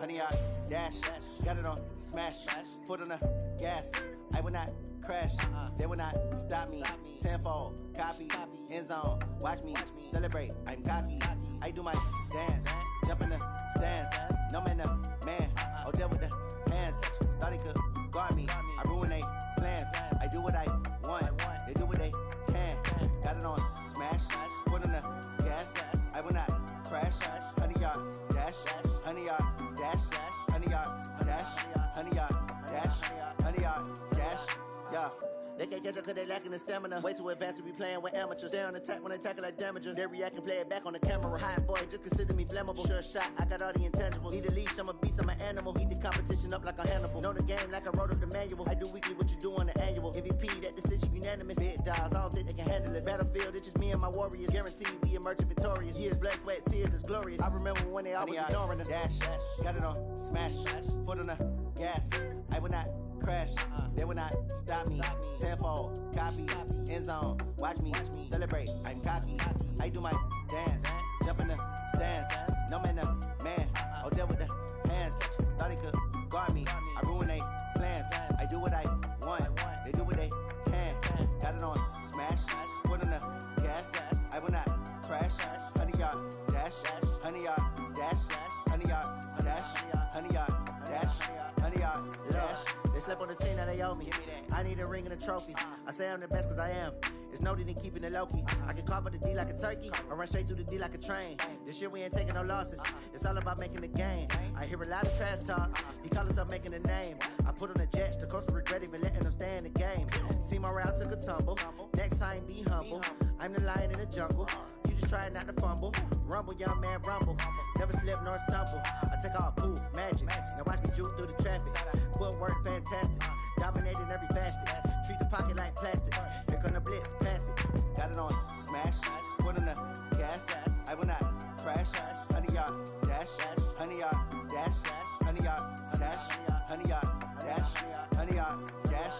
Honey, I dash, got it on smash, foot on the gas. I will not crash, they will not stop me. Tenfold, copy, end zone, watch me celebrate. I'm cocky, I do my dance, jump in the stands. No man, the man, oh, deal with the hands. Thought he could guard me, I ruin they plans. I do what I want, they do what they can. Got it on smash, foot on the gas. I will not crash, honey, y'all dash, honey, y'all dash, honey, y'all dash, honey, y'all dash, honey, y'all dash, yeah. They can't catch up cause they lacking the stamina. Way too advanced to be playing with amateurs. Stay on attack when they tackle like damager. They react and play it back on the camera. Hot boy, just consider me flammable. Sure shot, I got all the intangibles. Need a leash, I'm a beast, I'm an animal. Heat the competition up like a Hannibal. Know the game like I wrote up the manual. I do weekly what you do on the annual. MVP, that decision unanimous. Big dogs, I don't think they can handle it. Battlefield, it's just me and my warriors. Guaranteed we emerge victorious. Years, blood, sweat, tears, is glorious. I remember when they always ignoring us. Dash, got it on smash, foot on the gas. I will not crash, they will not stop me. Tenfold, copy, end zone, watch me celebrate. I'm cocky, I do my dance, jump in the stands. No man, the man, oh, deal with the hands. Thought he could guard me, I ruin they plans. I do what I want, they do what they can. Got it on smash, foot on the gas. I will not crash, honey, y'all dash, honey, y'all dash, honey, y'all dash, honey, y'all dash, honey, y'all dash. They slept on the team that they owe me. I need a ring and a trophy. I say I'm the best cause I am. It's no need in keeping it low-key. I can carve up the D like a turkey or run straight through the D like a train. This year we ain't taking no losses. It's all about making the game. I hear a lot of trash talk. He call himself making a name. I put on the Jets. The coach will regret even letting them stay in the game. Team morale took a tumble. Next time be humble. I'm the lion in the jungle. You just try not to fumble. Rumble, young man, rumble. Never slip nor stumble. I take off, poof, magic. Now watch me juke through the traffic. Footwork fantastic. Dominating every facet. Treat the pocket like plastic. Here come the blitz, pass it. Got it on smash, foot on the gas. I will not crash. Honey, y'all dash, honey, y'all dash, honey, y'all dash, honey, y'all dash, honey, y'all dash.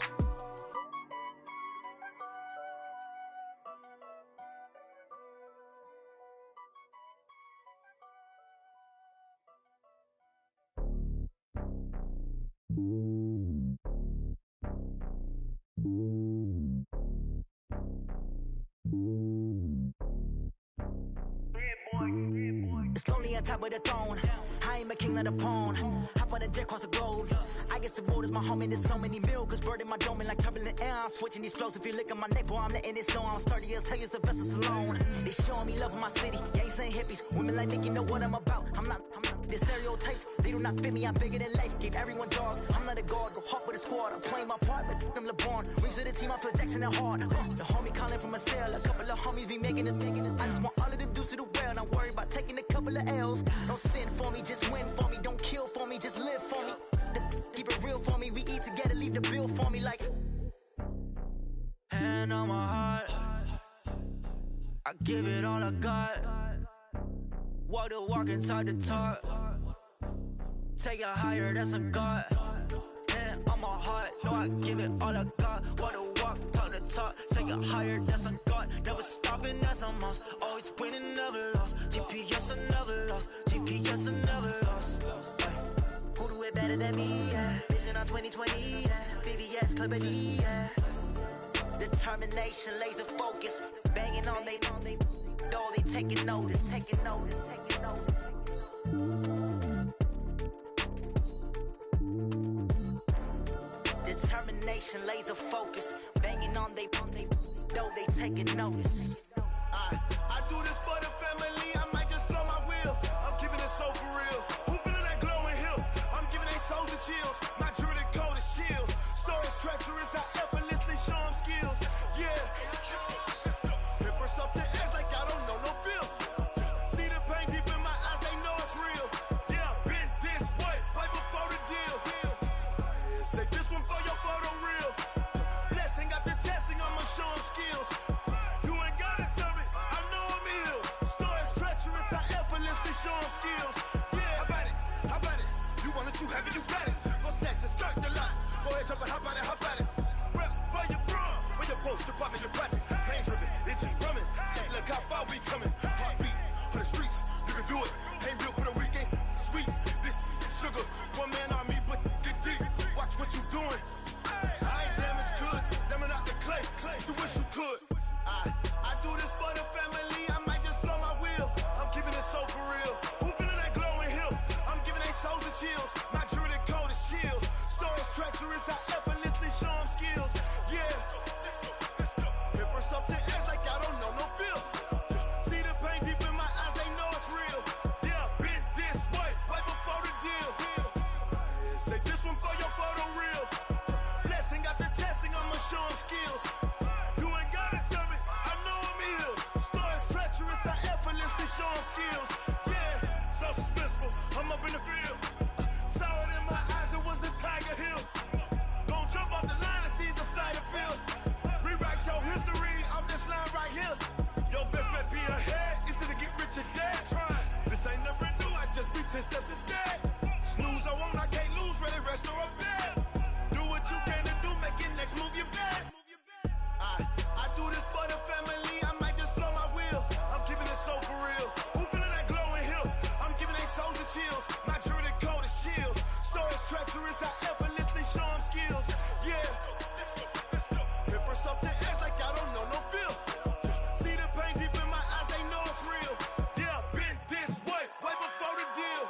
It's lonely on top of the throne. I ain't a king of the pawn. Hop on a jet across the globe. I guess the road is my home and there's so many milkers. Bird in my dome and like turbulent air. I'm switching these flows. If you look at my neck, boy, I'm letting it slow. I'm sturdy as hell as a vessel alone. They showing me love in my city. Gangs and hippies. Women like Nick, you know what I'm about. I'm not the stereotypes. They do not fit me. I'm bigger than life. Gave everyone jobs. I'm not a guard. Go hard with a squad. I'm playing my part, but I'm LeBron. Rings to the team. I feel Jackson and hard. The homie calling from a cell. A couple of homies be making it. I just want all of them dudes to the well. Not worry about taking a couple of L's. Don't sin for me, just win for me. Don't kill for me, just live for me. Keep it real for me. We eat together, leave the bill for me like. Hand on my heart, I give it all I got. Walk the walk and talk the talk. Take it higher, that's a God. Hand on my heart, no, I give it all I got. Walk the walk, talk the talk. Take it higher, that's a God. Never stopping, that's a must. Always winning, never lost. GPS, I never lost. GPS, I never lost. Who do it better than me? Yeah. Vision on 2020. Yeah. VVS, Club D. Yeah. Determination, laser focus, banging on they door, they taking notice. Determination, laser focus, banging on they door, they taking notice. I do this for the family, I might just blow my wheel. I'm keeping it so for real. Who feeling that glowing hill? I'm giving they souls the chills. My jewelry code is chill. Stories treacherous, I effortlessly show them skills. Yeah. Hit first off the edge like I don't know no feel. See the pain deep in my eyes, they know it's real. Yeah, been this way, right before the deal. Say this one for your photo real. Blessing after testing, I'ma show them skills. You ain't gotta tell me, I know I'm ill. Stories treacherous, I effortlessly show them skills. Yeah, how about it? You want it, you have it, you got it. Go snatch it, skirt the lot. Go ahead, jump it, how about it? Rep for your bro, for your post, department, your projects. Pain driven, itching, drumming. Look how far we coming. Heartbeat for the streets, you can do it. Ain't built for the weekend. Sweet, this sugar, one man army, but get deep. Watch what you doing. I ain't damaged goods, damn it out the clay. You wish you could. I do this for the family, I might just blow my wheel. I'm keeping it so for real. Who feeling that glowing hill? I'm giving they souls the chills. My jewelry code is chill. Stories treacherous, I effortlessly show them skills. Yeah. Hit first off the edge like I don't know no feel. See the pain deep in my eyes, they know it's real. Yeah, been this way, right before the deal. Say this one for your photo real. Blessing after testing, I'ma show them skills. You ain't gotta tell me, I know I'm ill. Stories treacherous, I effortlessly show them skills. Yeah, so suspenseful, I'm up in the field. Saw it in my eyes, it was the Tiger Hill. Gon' jump off the line and see the flight of field. Rewrite your history off this line right here. Your best bet be ahead, it's to get rich or dead. Trying, this ain't never new, I just be 10 steps instead. Snooze I won't, I can't lose, ready, rest or up bed. Do what you can to do, make your next move your best. I do this for the family, I might just blow my wheel. I'm keeping it so for real. Who feeling that glowing hill? I'm giving they souls the chills. My jewelry code is chill. Stories treacherous, I effortlessly show them skills. Yeah. Hit first off the edge like I don't know no feel. See the pain deep in my eyes, they know it's real. Yeah, been this way, right before the deal.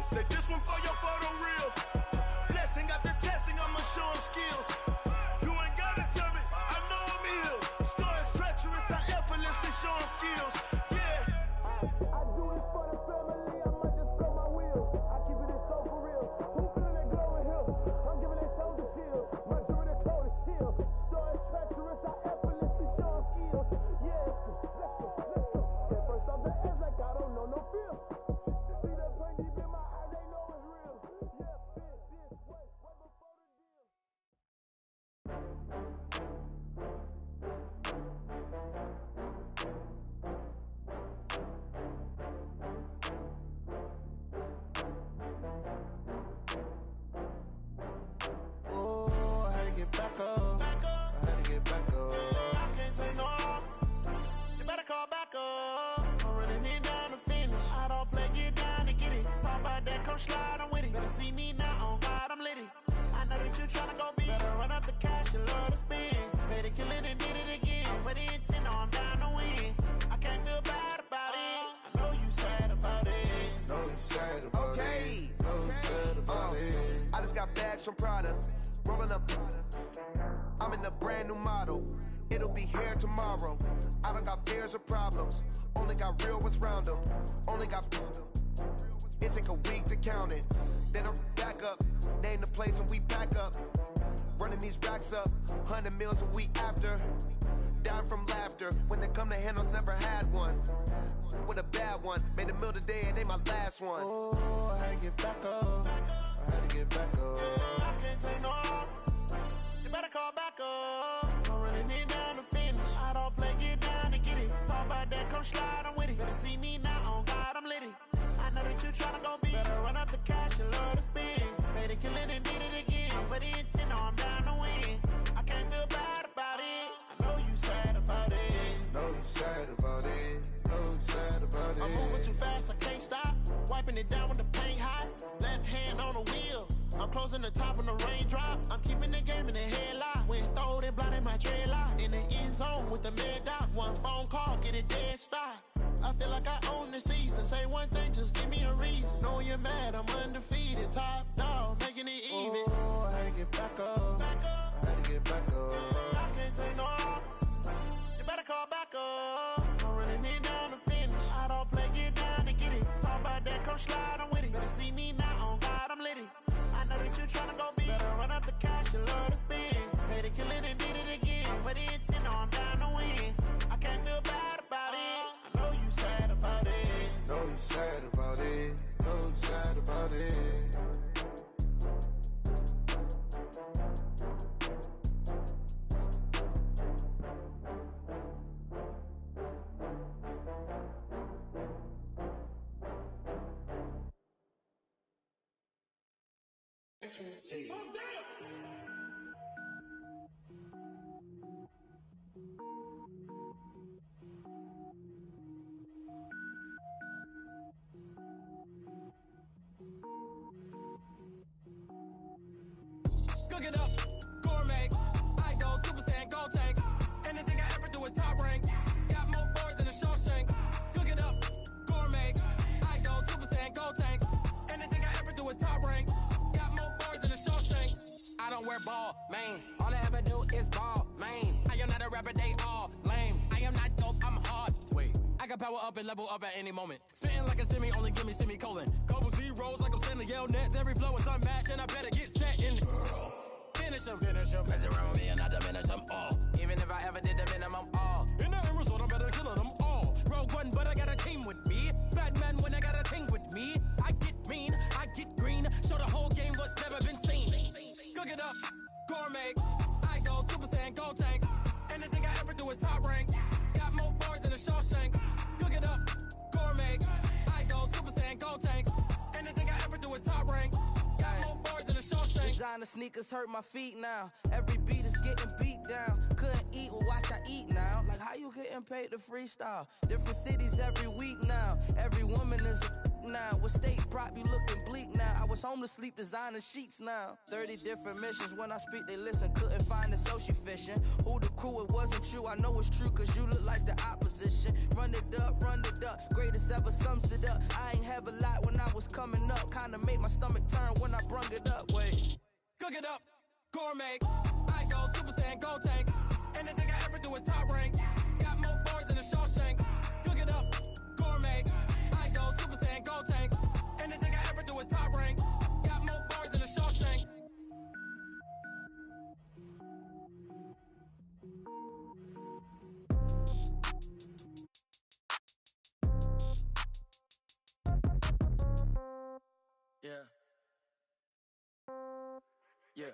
Say this one for your photo real. Blessing after testing, I'ma show them skills. You ain't gotta tell me, I know I'm ill. Stories treacherous, I effortlessly show them skills. Yeah. I do this for the family, I might just blow my wheel. I keep it so for real. Who feeling that glowing hill? I'm giving it souls the chills. My jewelry code is chill. Stories treacherous, I effortlessly show them skills. Yeah, let's go. Hit first off the edge like I don't know no feel. See the pain deep in my eyes, they know it's real. Yeah, been this way, right before the deal. Oh, I had to get back up. I had to get back up. I can't take no loss. You better call back up. I'm running it down to finish. I don't play, get down to get it. Talk about that, come slide, I'm with it. Better see me now, on God, I'm lit it. I know that you tryna go big. Better run up the cash, you love to spend. Better kill it and did it again. With the intent, no, I'm down to win. I can't feel bad about it. I know you sad about it. Know you sad about Okay. it. Know you sad about it. I just got bags from Prada, rolling up. I'm in a brand new model. It'll be here tomorrow. I don't got fears or problems. Only got real ones round them. Only got. It take a week to count it. Then I'm back up. Name the place and we back up. Running these racks up. 100 meals a week after. Down from laughter. When they come to handles, never had one. With a bad one. Made a meal today and they my last one. Oh, I had to get back up. I had to get back up. I can't take no loss. You better call back up. I'm running it down to finish. I don't play, get down to get it. Talk about that, come slide, I'm with it. Better see me now, on God, I'm lit it. I know that you tryna go big. Better run up the cash, you love to spend. Better kill it and did it again. With the intent, no, I'm down to win. I can't feel bad about it. I know you sad about it. Know you sad about it. Know you sad about it. I'm moving too fast, I can't stop. Wiping it down with the paint hot. Left hand on the closing the top on the raindrop. I'm keeping the game in the headlock. When throwed and blinded my dreadlock. In the end zone with the mid dot. One phone call, get it dead stop. I feel like I own the season. Say one thing, just give me a reason. Know you're mad, I'm undefeated. Top dog, making it even. Oh, I had to get back up. I had to get back up. I can't take no loss. You better call back up. I'm running it down to finish. I don't play, get down to get it. Talk about that, come slide, I'm with it. Better see me now, on God, I'm lit it. I know that you tryna go big. Better run up the cash, you love to spend. Made it, kill it, and did it again. But the intent, no, I'm down to win. I can't feel bad about it. I know you sad about it. Know you sad about it. Know you sad about it. Cook it up, gourmet. I go Super Saiyan, gold tank. Anything I ever do is top rank. Got more boards than a Shawshank. Cook it up, gourmet. I go Super Saiyan, gold tank. Anything I ever do is top rank. Got more boards than a Shawshank. I don't wear ball mains. All I ever do is ball main. I am not a rapper, they all lame. I am not dope, I'm hard. Wait, I got power up and level up at any moment. Spitting like a semi, only give me semicolon. Couple zeros like I'm sending yell nets. Every flow is unmatched and I better get set in. Finish him, mess around with me and I diminish them all. Even if I ever did the minimum, all. In the end result, I'm better killing them all. Rogue One, but I got a team with me. Batman when I got a team with me. I get mean, I get green. Show the whole game what's never been seen. Cook it up, gourmet. I go Super Saiyan, gold tank. Anything I ever do is top rank. Got more bars than a Shawshank. Cook it up, gourmet. I go Super Saiyan, gold tank. Anything I ever do is top rank. Got more bars than a Shawshank. Designer sneakers hurt my feet now. Every beat is getting beat down. Couldn't eat, well watch I eat now. Like how you getting paid to freestyle? Different cities every week now. Every woman is a now. With state prop, you looking bleak now. I was homeless, sleep designer sheets now. 30 different missions. When I speak, they listen. Couldn't find the social fishing. Who the crew? It wasn't you. I know it's true, cause you look like the opposition. Run it up, greatest ever sums it up. I ain't have a lot when I was coming up. Kinda made my stomach turn when I brung it up. Wait. Cook it up, gourmet. I go Super Saiyan, gold tank. Anything I ever do is top rank. Got more bars than a Shawshank. Cook it up, gourmet. I go Super Saiyan, gold tank. Anything I ever do is top rank. Got more bars than a Shawshank. Yeah. Yeah.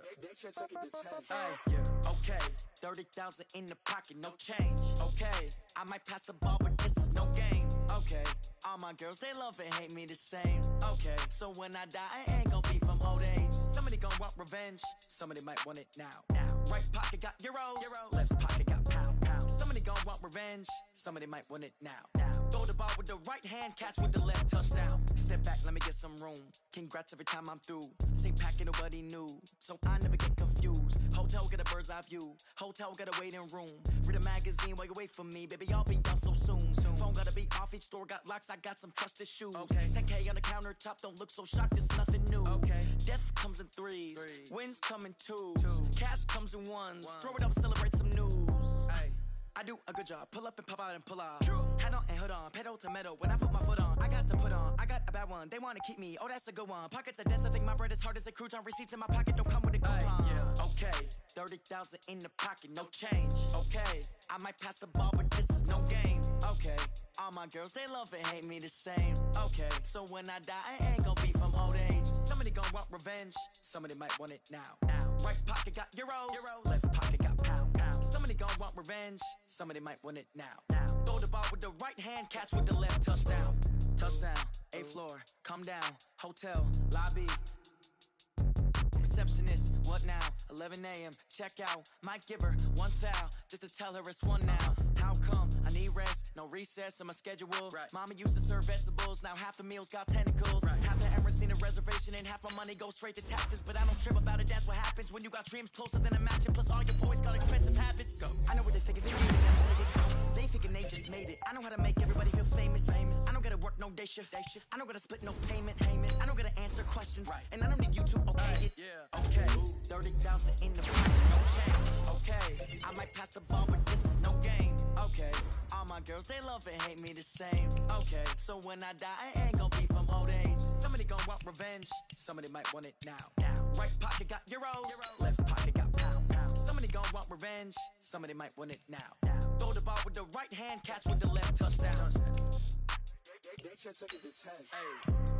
Hey, yeah. Okay. 30,000 in the pocket, no change. Okay. I might pass the ball, but this is no game. Okay. All my girls, they love and hate me the same. Okay. So when I die, I ain't gon' be from old age. Somebody gon' want revenge. Somebody might want it now. Right pocket got euros. Left pocket got pound. Somebody gon' want revenge. Somebody might want it now. Throw the ball with the right hand, catch with the left, touchdown. Step back, let me get some room. Congrats every time I'm through. Same packet, nobody knew. So I never get confused. Hotel got a bird's eye view. Hotel got a waiting room. Read a magazine while you wait for me. Baby, I'll be done so soon. Phone gotta be off, each store got locks. I got some trusted shoes. Okay. 10K on the countertop, don't look so shocked, it's nothing new. Okay. Death comes in threes. Wins come in twos. Cash comes in ones. Throw it up, celebrate some news. Ay. I do a good job. Pull up and pop out and pull out. True. Head on and hood on. Pedal to metal. When I put my foot on, I got to put on. I got a bad one. They want to keep me. Oh, that's a good one. Pockets are dense. I think my bread is hard as a crouton. Receipts in my pocket don't come with a coupon. Yeah. Okay. 30,000 in the pocket. No change. Okay. I might pass the ball, but this is no game. Okay. All my girls, they love and hate me the same. Okay. So when I die, I ain't gonna be from old age. Somebody gonna want revenge. Somebody might want it now. Right pocket got euros. Left pocket got pound. Somebody gonna want revenge. Somebody might want it now. Throw the ball with the right hand, catch with the left, touchdown. Touchdown, 8th floor, come down, hotel, lobby. Receptionist, what now? 11 a.m., check out. Might give her one foul, just to tell her it's one now. How come? I need rest, no recess in my schedule. Right. Mama used to serve vegetables, now half the meals got tentacles. Right. Half the errands seen a reservation and half my money goes straight to taxes. But I don't trip about it, that's what happens when you got dreams closer than a mansion. Plus all your boys got expensive habits. Go. I know what they thinking, they thinking they just made it. I know how to make everybody feel famous. I don't gotta work no day shift. I don't gotta split no payment. I don't gotta answer questions. And I don't need you to okay it. Okay, 30,000 in the pocket, no change. Okay, I might pass the ball, but this is no game. Okay, all my girls, they love and hate me the same. Okay, so when I die, I ain't gonna be from old age. Somebody gonna want revenge, somebody might want it now. Right pocket got euros, left pocket got pound. Somebody gonna want revenge, somebody might want it now. Throw the ball with the right hand, catch with the left touchdown. They can't take it to 10.